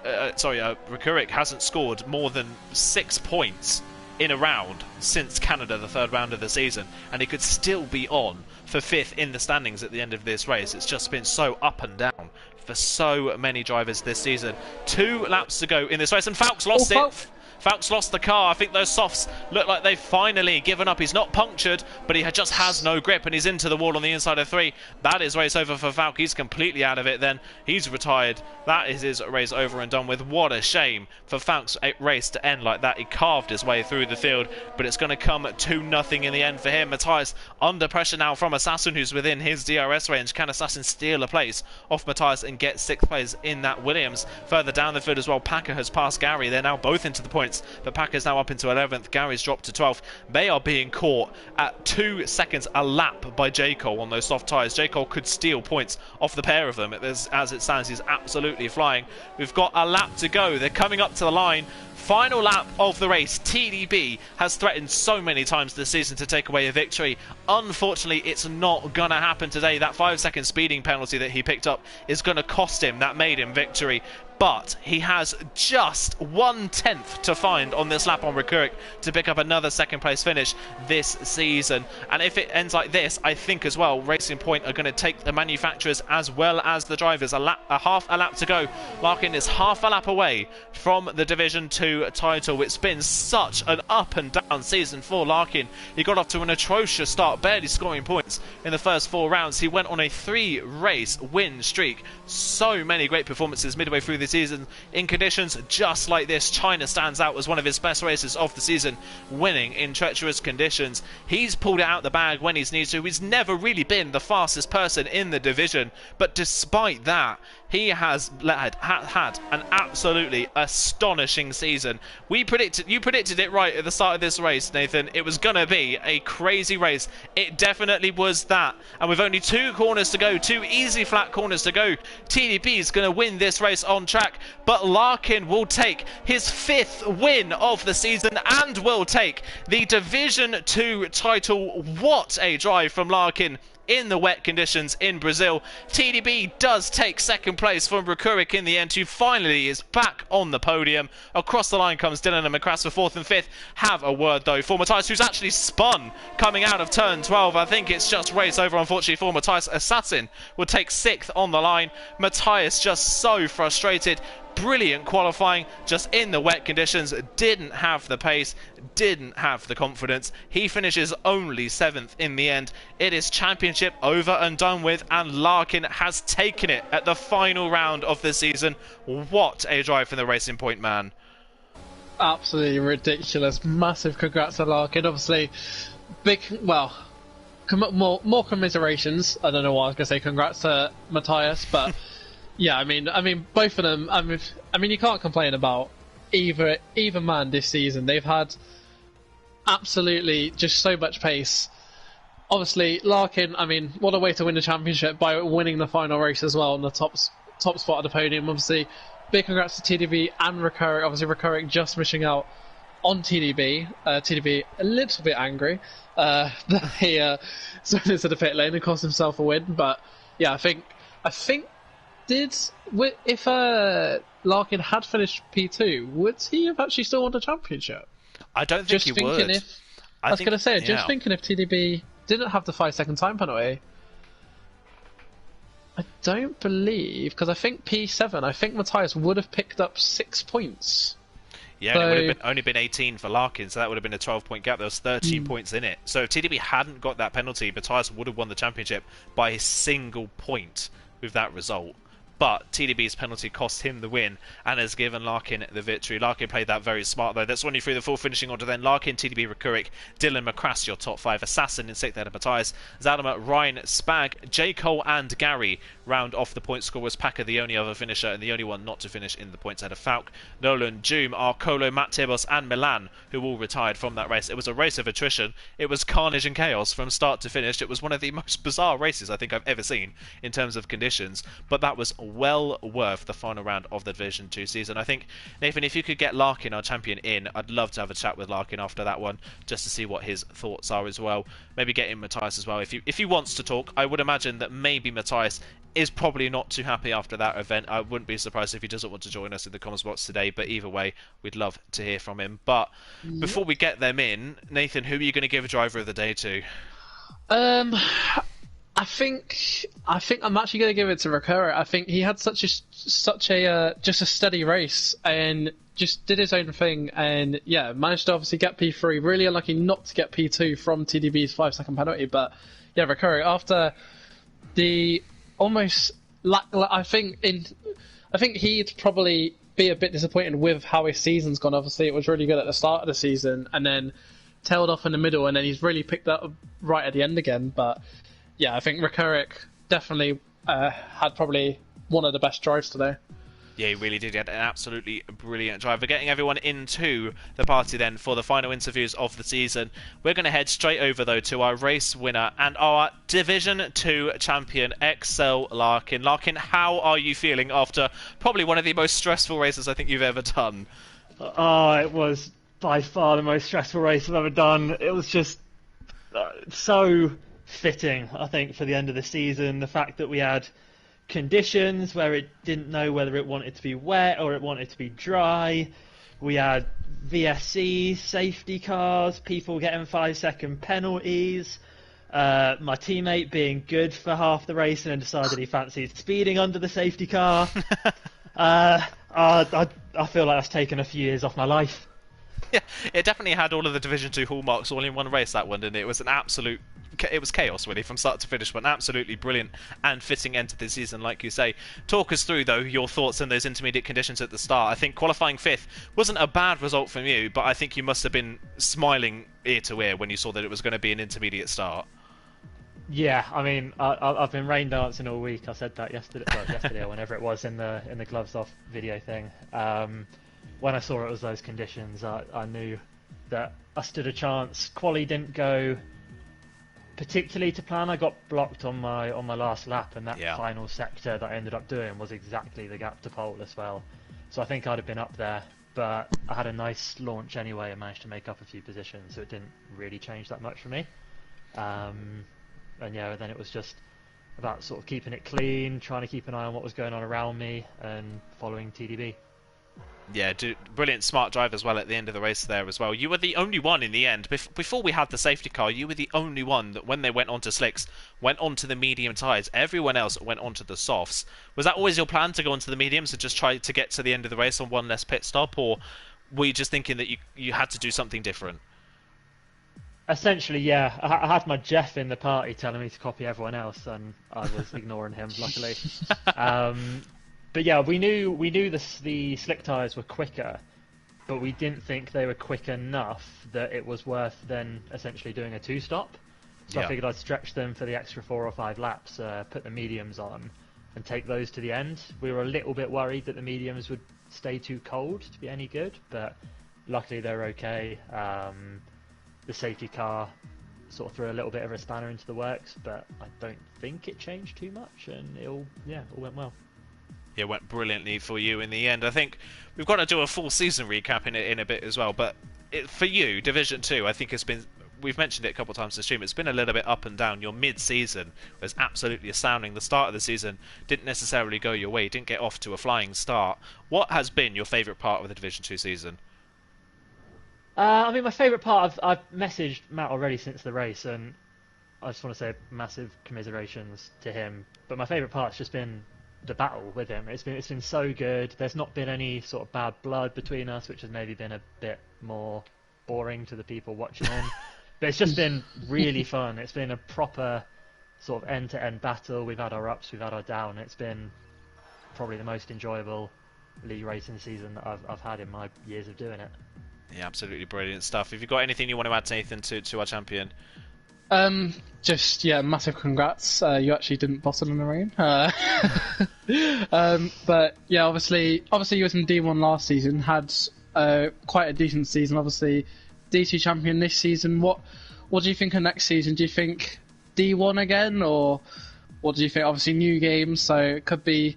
Rekurik hasn't scored more than 6 points in a round since Canada, the 3rd round of the season, and he could still be on for 5th in the standings at the end of this race. It's just been so up and down for so many drivers this season. 2 laps to go in this race, and Falk's lost it. Falk's lost the car. I think those softs look like they've finally given up. He's not punctured, but he just has no grip, and he's into the wall on the inside of 3. That is race over for Falk. He's completely out of it then. He's retired. That is his race over and done with. What a shame for Falk's race to end like that. He carved his way through the field, but it's going to come 2-0 in the end for him. Matthias under pressure now from Assassin, who's within his DRS range. Can Assassin steal a place off Matthias and get 6th place in that Williams? Further down the field as well, Packer has passed Gary. They're now both into the points, but Packer's now up into 11th. Gary's dropped to 12th. They are being caught at 2 seconds a lap by J. Cole on those soft tyres. J. Cole could steal points off the pair of them. As it stands, he's absolutely flying. We've got a lap to go. They're coming up to the line. Final lap of the race. TDB has threatened so many times this season to take away a victory. Unfortunately, it's not going to happen today. That 5-second speeding penalty that he picked up is going to cost him. That made him victory. But he has just 1/10 to find on this lap on Rekurik to pick up another 2nd place finish this season. And if it ends like this, I think as well, Racing Point are going to take the manufacturers as well as the drivers. Half a lap to go. Larkin is half a lap away from the Division 2 title. It's been such an up and down season for Larkin. He got off to an atrocious start, barely scoring points in the first 4 rounds. He went on a 3-race win streak. So many great performances midway through the season in conditions just like this. China stands out as one of his best races of the season, winning in treacherous conditions. He's pulled it out the bag when he's needed to. He's never really been the fastest person in the division, but despite that, he has had an absolutely astonishing season. You predicted it right at the start of this race, Nathan. It was going to be a crazy race. It definitely was that. And with only 2 corners to go, 2 easy flat corners to go, TDB is going to win this race on track. But Larkin will take his 5th win of the season and will take the Division 2 title. What a drive from Larkin in the wet conditions in Brazil. TDB does take 2nd place from Rekurik in the end, who finally is back on the podium. Across the line comes Dylan and McCrass for 4th and 5th. Have a word though for Matthias, who's actually spun coming out of turn 12. I think it's just race over, unfortunately, for Matthias. Assassin will take 6th on the line. Matthias just so frustrated. Brilliant qualifying, just in the wet conditions, didn't have the pace, didn't have the confidence. He finishes only 7th in the end. It is championship over and done with, and Larkin has taken it at the final round of the season. What a drive from the Racing Point man. Absolutely ridiculous. Massive congrats to Larkin. Obviously, more commiserations. I don't know why I was going to say congrats to Matthias, but yeah, I mean, both of them. I mean, you can't complain about either man this season. They've had absolutely just so much pace. Obviously, Larkin. I mean, what a way to win the championship by winning the final race as well on the top spot of the podium. Obviously, big congrats to TDB and Rekurik. Obviously, Rekurik just missing out on TDB. TDB a little bit angry that he swung into the pit lane and cost himself a win. But yeah, I think. If Larkin had finished P2, would he have actually still won the championship? I don't think he would. I was going to say, just thinking if TDB didn't have the 5-second time penalty, I don't believe, because I think P7, I think Matthias would have picked up 6 points. Yeah, so, and it would have only been 18 for Larkin, so that would have been a 12-point gap. There was 13 points in it. So if TDB hadn't got that penalty, Matthias would have won the championship by a single point with that result. But TDB's penalty cost him the win and has given Larkin the victory. Larkin played that very smart though. That's when you threw the full finishing order then. Larkin, TDB, Rekurik, Dylan, McCrass, your top 5. Assassin in 6th, Matthias, Zadama, Ryan, Spag, J. Cole and Gary round off the point scorers. Packer the only other finisher and the only one not to finish in the points ahead of Falk, Nolan, Joom, Arcolo, Matt Tibos and Milan, who all retired from that race. It was a race of attrition. It was carnage and chaos from start to finish. It was one of the most bizarre races I think I've ever seen in terms of conditions, but that was well worth the final round of the Division 2 season. I think, Nathan, if you could get Larkin, our champion, in, I'd love to have a chat with Larkin after that one, just to see what his thoughts are as well. Maybe get in Matthias as well if he wants to talk. I would imagine that maybe Matthias is probably not too happy after that event. I wouldn't be surprised if he doesn't want to join us in the comments box today, but either way, we'd love to hear from him. But before we get them in, Nathan, who are you going to give a driver of the day to? I think I'm actually going to give it to Rekurik. I think he had such a just a steady race, and just did his own thing, and yeah, managed to obviously get P3. Really unlucky not to get P2 from TDB's 5-second penalty, but yeah, Ricciardo after the almost I think he'd probably be a bit disappointed with how his season's gone. Obviously, it was really good at the start of the season, and then tailed off in the middle, and then he's really picked up right at the end again. But yeah, I think Ricciardo definitely had probably one of the best drives today. Yeah, he really did. He had an absolutely brilliant drive. We're getting everyone into the party then for the final interviews of the season. We're going to head straight over, though, to our race winner and our Division 2 champion, Excel Larkin. Larkin, how are you feeling after probably one of the most stressful races I think you've ever done? Oh, it was by far the most stressful race I've ever done. It was just so fitting, I think, for the end of the season. The fact that we had conditions where it didn't know whether it wanted to be wet or it wanted to be dry. We had VSC, safety cars, people getting 5-second penalties. My teammate being good for half the race and then decided he fancied speeding under the safety car. I feel like that's taken a few years off my life. Yeah, it definitely had all of the Division 2 hallmarks all in one race, that one, didn't it? It was an absolute... It was chaos, really, from start to finish, but an absolutely brilliant and fitting end to the season, like you say. Talk us through, though, your thoughts on those intermediate conditions at the start. I think qualifying 5th wasn't a bad result from you, but I think you must have been smiling ear to ear when you saw that it was going to be an intermediate start. Yeah, I mean, I've been rain dancing all week. I said that yesterday or whenever it was in the gloves off video thing. When I saw it was those conditions, I knew that I stood a chance. Quali didn't go particularly to plan. I got blocked on my last lap, and that final sector that I ended up doing was exactly the gap to pole as well. So I think I'd have been up there, but I had a nice launch anyway and managed to make up a few positions, so it didn't really change that much for me. And yeah, then it was just about sort of keeping it clean, trying to keep an eye on what was going on around me, and following TDB. Yeah, brilliant, smart drive as well at the end of the race there as well. You were the only one in the end. Before we had the safety car, you were the only one that when they went onto slicks, went onto the medium tyres. Everyone else went onto the softs. Was that always your plan, to go onto the mediums and just try to get to the end of the race on one less pit stop? Or were you just thinking that you had to do something different? Essentially, yeah. I had my Jeff in the party telling me to copy everyone else, and I was ignoring him, luckily. But yeah, we knew the slick tyres were quicker, but we didn't think they were quick enough that it was worth then essentially doing a 2-stop. So I figured I'd stretch them for the extra 4 or 5 laps, put the mediums on, and take those to the end. We were a little bit worried that the mediums would stay too cold to be any good, but luckily they're okay. The safety car sort of threw a little bit of a spanner into the works, but I don't think it changed too much, and it all went well. Yeah, it went brilliantly for you in the end. I think we've got to do a full season recap in a bit as well. But for you, Division 2, I think it's been... We've mentioned it a couple of times in the stream. It's been a little bit up and down. Your mid-season was absolutely astounding. The start of the season didn't necessarily go your way. Didn't get off to a flying start. What has been your favourite part of the Division 2 season? I mean, my favourite part, I've messaged Matt already since the race, and I just want to say massive commiserations to him. But my favourite part's just been the battle with him. It's been so good. There's not been any sort of bad blood between us, which has maybe been a bit more boring to the people watching him. But it's just been really fun. It's been a proper sort of end-to-end battle. We've had our ups, we've had our down. It's been probably the most enjoyable league racing season that I've had in my years of doing it. Yeah, absolutely brilliant stuff. Have you got anything you want to add, Nathan, to our champion? Just massive congrats. You actually didn't bottle in the rain. But yeah, obviously you was in D1 last season, had quite a decent season. Obviously, D2 champion this season. What do you think of next season? Do you think D1 again, or what do you think? Obviously, new games, so it'll be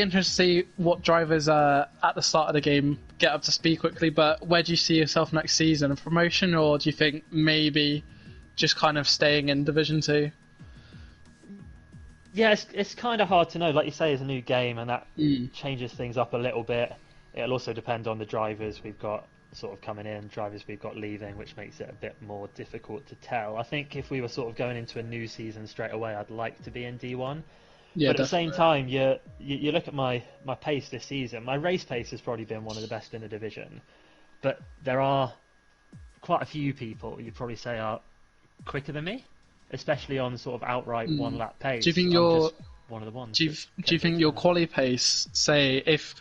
interesting to see what drivers at the start of the game get up to speed quickly. But where do you see yourself next season? A promotion, or do you think maybe just kind of staying in Division 2? Yeah, it's kind of hard to know. Like you say, it's a new game, and that changes things up a little bit. It'll also depend on the drivers we've got sort of coming in, drivers we've got leaving, which makes it a bit more difficult to tell. I think if we were sort of going into a new season straight away, I'd like to be in D1. Yeah, But at the same time, you look at my pace this season. My race pace has probably been one of the best in the division, but there are quite a few people you'd probably say are quicker than me, especially on sort of outright one lap pace. Do you think I'm you're just one of the ones? Do you think your quali pace, say if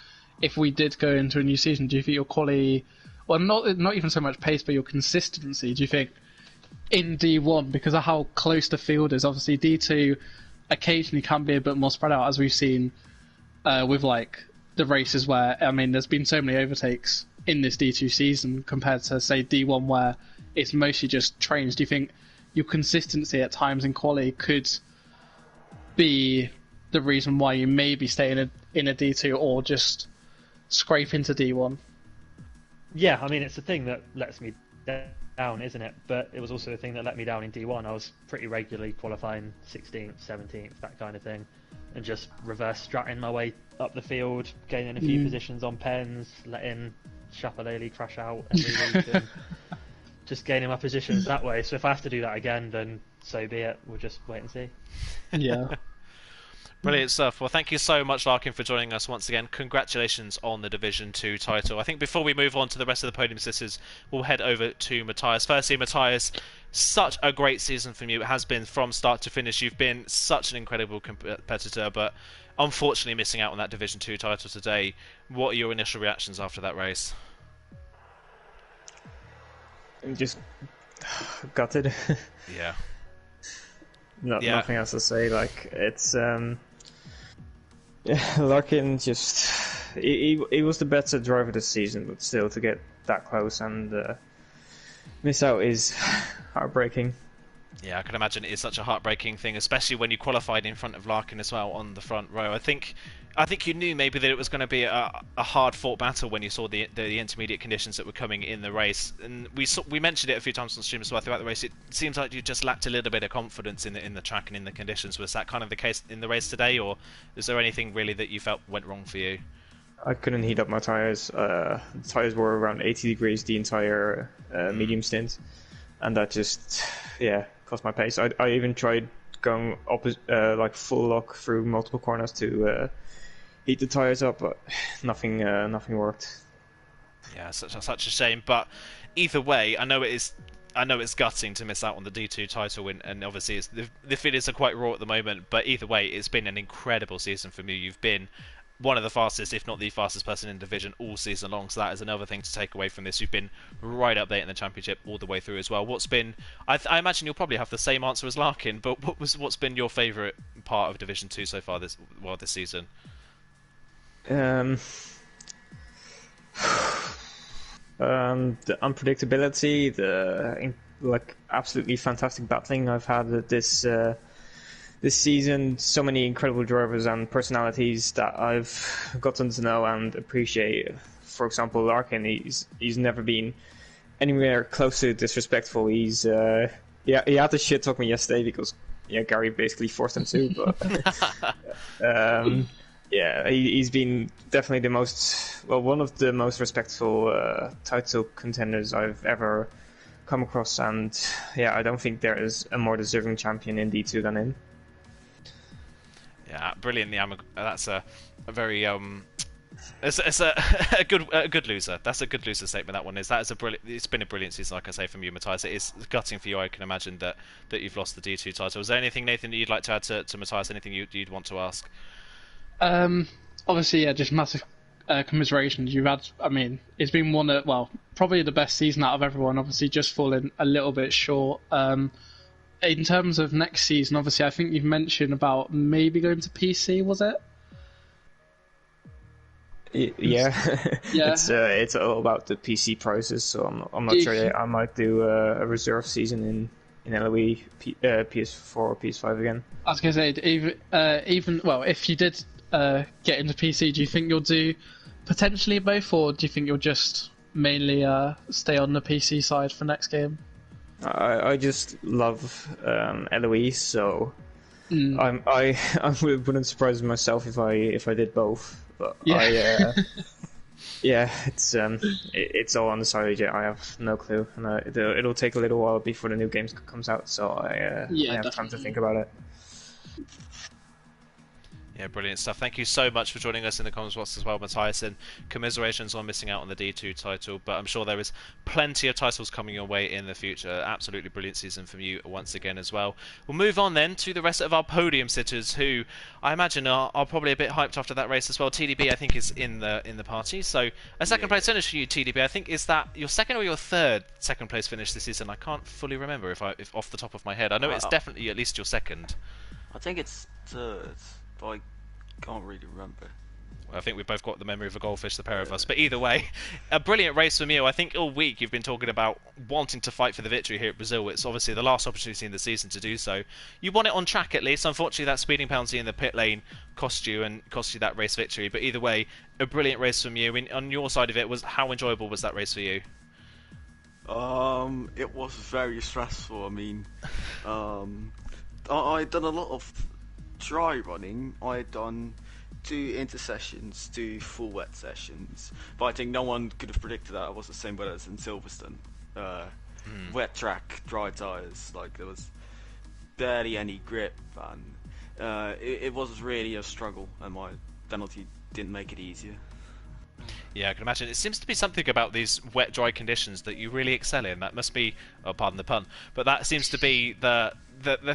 we did go into a new season, do you think your quali, well, not even so much pace, but your consistency, do you think in D1, because of how close the field is, obviously D2 occasionally can be a bit more spread out, as we've seen with like the races where, I mean, there's been so many overtakes in this D2 season compared to, say, D1 where it's mostly just trains. Do you think your consistency at times in quali could be the reason why you maybe stay in a D2 or just scrape into D1? Yeah, I mean, it's the thing that lets me down, isn't it? But it was also the thing that let me down in D1. I was pretty regularly qualifying 16th, 17th, that kind of thing, and just reverse stratting my way up the field, gaining a few positions on pens, letting Chapelele crash out every week, and just gaining my positions that way. So if I have to do that again, then so be it. We'll just wait and see. Yeah. Brilliant stuff. Well, thank you so much, Larkin, for joining us once again. Congratulations on the Division 2 title. I think before we move on to the rest of the podium sisters, we'll head over to Matthias. Firstly, Matthias, such a great season from you. It has been from start to finish. You've been such an incredible competitor, but unfortunately missing out on that Division 2 title today. What are your initial reactions after that race? I'm just gutted. Yeah. Nothing else to say. Like, it's Larkin just he was the better driver this season, but still to get that close and miss out is heartbreaking. Yeah, I can imagine it is such a heartbreaking thing, especially when you qualified in front of Larkin as well on the front row. I think you knew maybe that it was going to be a hard-fought battle when you saw the intermediate conditions that were coming in the race, and we mentioned it a few times on stream as well throughout the race. It seems like you just lacked a little bit of confidence in the track and in the conditions. Was that kind of the case in the race today, or is there anything really that you felt went wrong for you? I couldn't heat up my tires. The tires were around 80 degrees the entire medium stint, and that just cost my pace. I even tried going like full lock through multiple corners to heat the tires up, but nothing worked. Yeah, such a shame. But either way, I know it's gutting to miss out on the D2 title, and obviously the fitters are quite raw at the moment. But either way, it's been an incredible season from you. You've been one of the fastest, if not the fastest person in division all season long, so that is another thing to take away from this. You've been right up there in the championship all the way through as well. What's been, I imagine you'll probably have the same answer as Larkin, but what's been your favourite part of Division 2 so far this season? The unpredictability, the absolutely fantastic battling I've had this season. So many incredible drivers and personalities that I've gotten to know and appreciate. For example, Larkin, he's never been anywhere close to disrespectful. He had to shit talk me yesterday because Gary basically forced him to. But he's been definitely one of the most respectful title contenders I've ever come across, and I don't think there is a more deserving champion in D2 than him. Yeah, brilliant. That's a very it's a good loser. That's a good loser statement. That one is. It's been a brilliant season, like I say, from you, Matthias. It is gutting for you. I can imagine that you've lost the D2 title. Is there anything, Nathan, that you'd like to add to Matthias? Anything you'd want to ask? Obviously, just massive commiserations. You've had, I mean, it's been probably the best season out of everyone. Obviously, just falling a little bit short. In terms of next season, obviously, I think you've mentioned about maybe going to PC, was it? Yeah. It's all about the PC prices, so I'm not sure yet. I might do a reserve season in LoE, PS4 or PS5 again. I was going to say, even if you did get into PC, do you think you'll do potentially both, or do you think you'll just mainly stay on the PC side for next game? I just love LoE, so I wouldn't surprise myself if I did both. But it's all undecided yet. I have no clue, and it'll take a little while before the new game comes out, so I have time to think about it. Yeah, brilliant stuff. Thank you so much for joining us in the comments box as well, Matthias, and commiserations on missing out on the D2 title, but I'm sure there is plenty of titles coming your way in the future. Absolutely brilliant season from you once again as well. We'll move on then to the rest of our podium sitters, who I imagine are probably a bit hyped after that race as well. TDB, I think, is in the party, so a second place finish for you, TDB. I think, is that your second or your third second place finish this season? I can't fully remember if off the top of my head. I know it's definitely at least your second. I think it's third, but I can't really remember. Well, I think we've both got the memory of a goldfish, the pair of us. But either way, a brilliant race from you. I think all week you've been talking about wanting to fight for the victory here at Brazil. It's obviously the last opportunity in the season to do so. You won it on track at least. Unfortunately, that speeding penalty in the pit lane cost you that race victory. But either way, a brilliant race from you. On your side of it, how enjoyable was that race for you? It was very stressful. I mean, I'd done a lot of dry running. I had done 2 intersessions, 2 full wet sessions, but I think no one could have predicted that it was the same weather as in Silverstone. Wet track, dry tyres, like there was barely any grip, and it was really a struggle, and my penalty didn't make it easier. Yeah, I can imagine. It seems to be something about these wet, dry conditions that you really excel in. That must be, oh, pardon the pun, but that seems to be the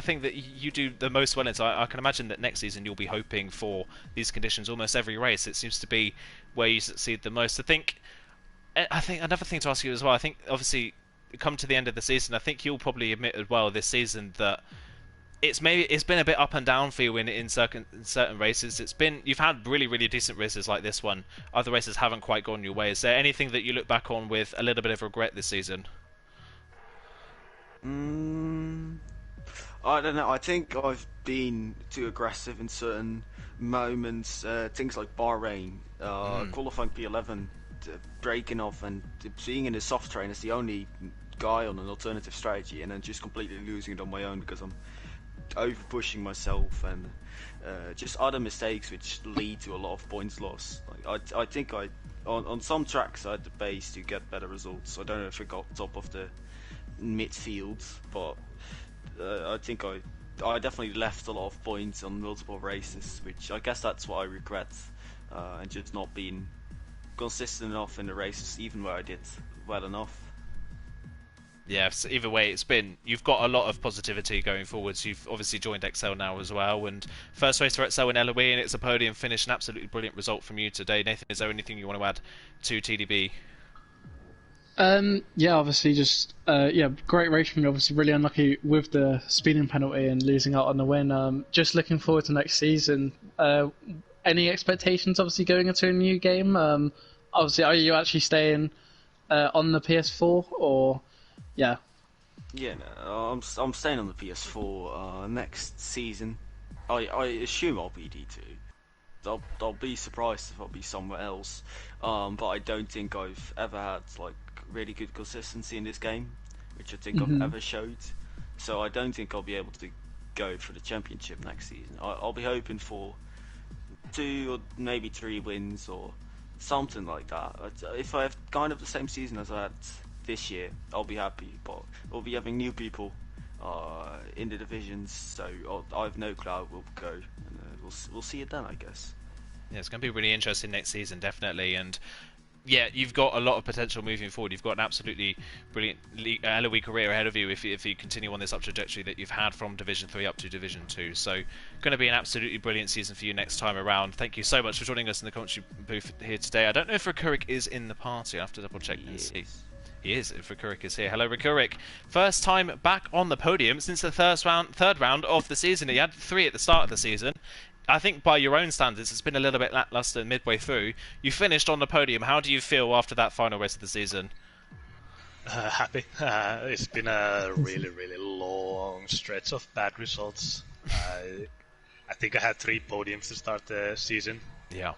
thing that you do the most well in. So I can imagine that next season you'll be hoping for these conditions almost every race. It seems to be where you succeed the most. I think another thing to ask you as well. I think obviously come to the end of the season, I think you'll probably admit as well this season that it's been a bit up and down for you in certain races. You've had really decent races like this one. Other races haven't quite gone your way. Is there anything that you look back on with a little bit of regret this season? I don't know. I think I've been too aggressive in certain moments. Things like Bahrain, qualifying P11, breaking off and being in a soft train as the only guy on an alternative strategy, and then just completely losing it on my own because I'm over pushing myself, and just other mistakes which lead to a lot of points loss. Like, I think on some tracks I had the base to get better results. I don't know if I got top of the midfield, but I think I definitely left a lot of points on multiple races, which I guess that's what I regret, and just not being consistent enough in the races, even where I did well enough. Yeah, so either way, you've got a lot of positivity going forwards. You've obviously joined Excel now as well, and first race for Excel in Eloise, and it's a podium finish, an absolutely brilliant result from you today. Nathan, is there anything you want to add to TDB? Yeah, obviously just great race from you. Obviously really unlucky with the speeding penalty and losing out on the win. Just looking forward to next season. Any expectations obviously going into a new game? Obviously, are you actually staying on the PS4 or? Yeah. Yeah, no, I'm staying on the PS4 next season. I assume I'll be D2. I'll be surprised if I'll be somewhere else. But I don't think I've ever had like really good consistency in this game, which I think I've ever showed. So I don't think I'll be able to go for the championship next season. I'll be hoping for 2 or maybe 3 wins or something like that. If I have kind of the same season as I had this year, I'll be happy, but we'll be having new people in the divisions, so I have no clue how it will go, and we'll see it then, I guess. Yeah, it's going to be really interesting next season, definitely, and yeah, you've got a lot of potential moving forward. You've got an absolutely brilliant LoE career ahead of you if you continue on this up trajectory that you've had from Division 3 up to Division 2. So, going to be an absolutely brilliant season for you next time around. Thank you so much for joining us in the commentary booth here today. I don't know if Rakurik is in the party. I have to double check and see. He is. Rakurik is here. Hello, Rakurik. First time back on the podium since the third round of the season. He had 3 at the start of the season. I think by your own standards, it's been a little bit lackluster midway through. You finished on the podium. How do you feel after that final race of the season? Happy. It's been a really long stretch of bad results. I think I had 3 podiums to start the season. Yeah.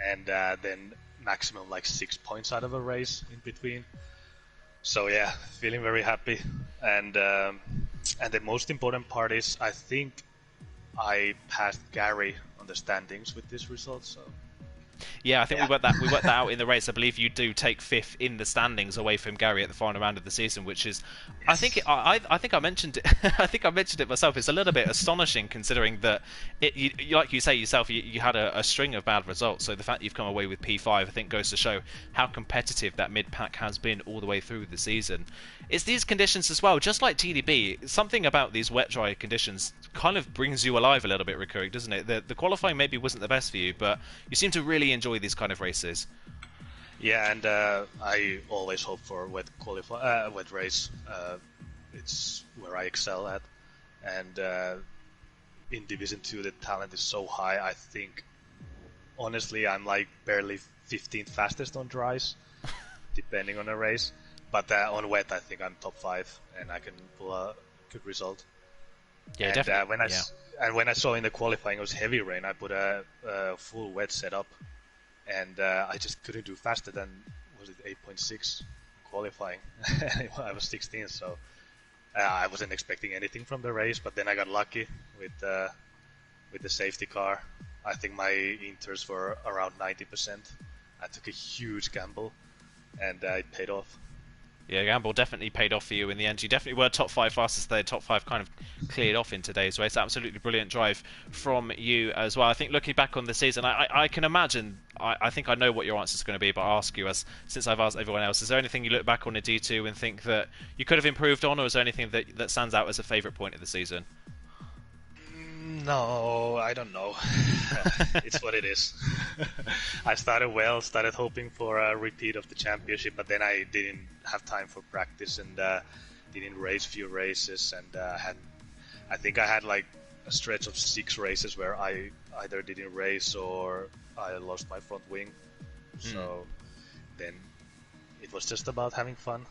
And then maximum like 6 points out of a race in between. So yeah, feeling very happy. And the most important part is I think I passed Gary on the standings with this result. So Yeah, I think we worked that out in the race. I believe you do take 5th in the standings away from Gary at the final round of the season, which is, I think I mentioned it. I think I mentioned it myself. It's a little bit astonishing considering that like you say yourself, you had a string of bad results. So the fact you've come away with P5, I think, goes to show how competitive that mid pack has been all the way through the season. It's these conditions as well, just like TDB. Something about these wet dry conditions kind of brings you alive a little bit, Recurring, doesn't it? The qualifying maybe wasn't the best for you, but you seem to really enjoy these kind of races. Yeah, and I always hope for wet race. It's where I excel at, and in Division 2 the talent is so high. I think honestly I'm like barely 15th fastest on dries, depending on a race. But on wet I think I'm top 5 and I can pull a good result. Yeah, and, definitely. When I saw in the qualifying it was heavy rain, I put a full wet setup, and I just couldn't do faster than, was it 8.6 qualifying? I was 16th, so I wasn't expecting anything from the race. But then I got lucky with the safety car. I think my inters were around 90%. I took a huge gamble, and it paid off. Yeah, gamble definitely paid off for you in the end. You definitely were top 5 fastest there. Top 5 kind of cleared off in today's race. Absolutely brilliant drive from you as well. I think looking back on the season, I can imagine, I think I know what your answer is going to be, but I'll ask you, since I've asked everyone else, is there anything you look back on in D2 and think that you could have improved on, or is there anything that stands out as a favourite point of the season? No, I don't know. It's what it is. I started hoping for a repeat of the championship, but then I didn't have time for practice and didn't race few races, and I think I had like a stretch of 6 races where I either didn't race or I lost my front wing. So then it was just about having fun.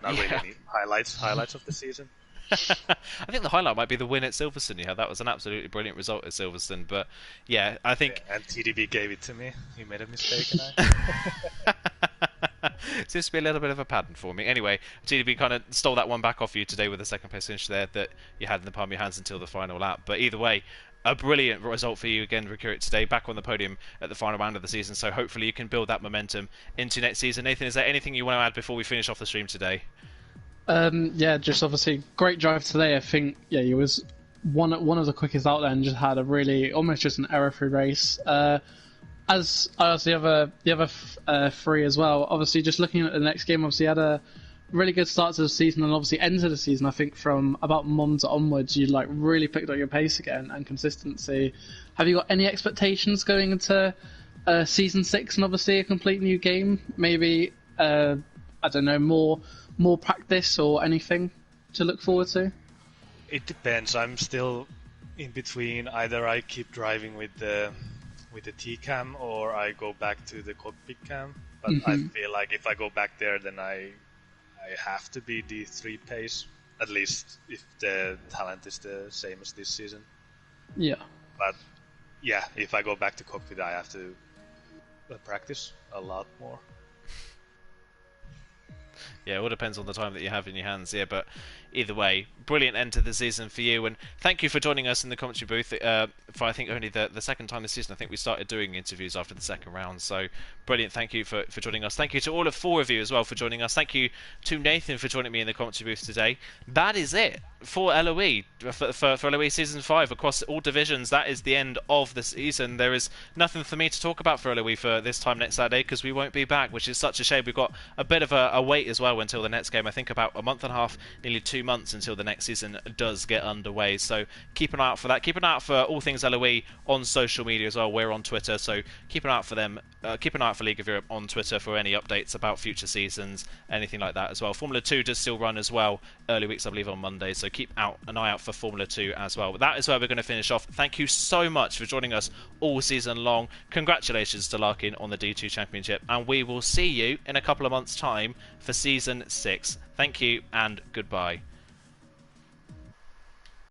Not really any highlights of the season. I think the highlight might be the win at Silverstone you had. That was an absolutely brilliant result at Silverstone. But yeah, I think... Yeah, and TDB gave it to me. He made a mistake and seems to be a little bit of a pattern for me. Anyway, TDB kind of stole that one back off you today with the second place finish there that you had in the palm of your hands until the final lap. But either way, a brilliant result for you again, Recurrent, today, back on the podium at the final round of the season. So hopefully you can build that momentum into next season. Nathan, is there anything you want to add before we finish off the stream today? Yeah, just obviously great drive today. I think he was one of the quickest out there and just had a really almost just an error-free race. As the other 3 as well. Obviously, just looking at the next game, obviously had a really good start to the season and obviously end of the season. I think from about Monza onwards, you like really picked up your pace again and consistency. Have you got any expectations going into season 6 and obviously a complete new game? Maybe I don't know, more practice or anything to look forward to? It depends. I'm still in between. Either I keep driving with the T-cam or I go back to the cockpit cam. But I feel like if I go back there, then I have to be D3 pace, at least if the talent is the same as this season. Yeah. But yeah, if I go back to cockpit, I have to practice a lot more. Yeah, it all depends on the time that you have in your hands. Yeah, but either way, brilliant end to the season for you, and thank you for joining us in the commentary booth for I think only the second time this season. I think we started doing interviews after the second round, so brilliant. Thank you for joining us. Thank you to all of 4 of you as well for joining us. Thank you to Nathan for joining me in the commentary booth today. That is it for LOE, for LOE Season 5 across all divisions. That is the end of the season. There is nothing for me to talk about for LOE for this time next Saturday because we won't be back, which is such a shame. We've got a bit of a wait as well until the next game. I think about a month and a half, nearly 2 months until the next season does get underway. So keep an eye out for that. Keep an eye out for all things LOE on social media as well. We're on Twitter, so keep an eye out for them. Keep an eye out for League of Europe on Twitter for any updates about future seasons, anything like that as well. Formula 2 does still run as well, early weeks I believe on Monday, so keep an eye out for Formula 2 as well. But that is where we're going to finish off. Thank you so much for joining us all season long. Congratulations to Larkin on the D2 Championship, and we will see you in a couple of months' time for Season 6. Thank you and goodbye.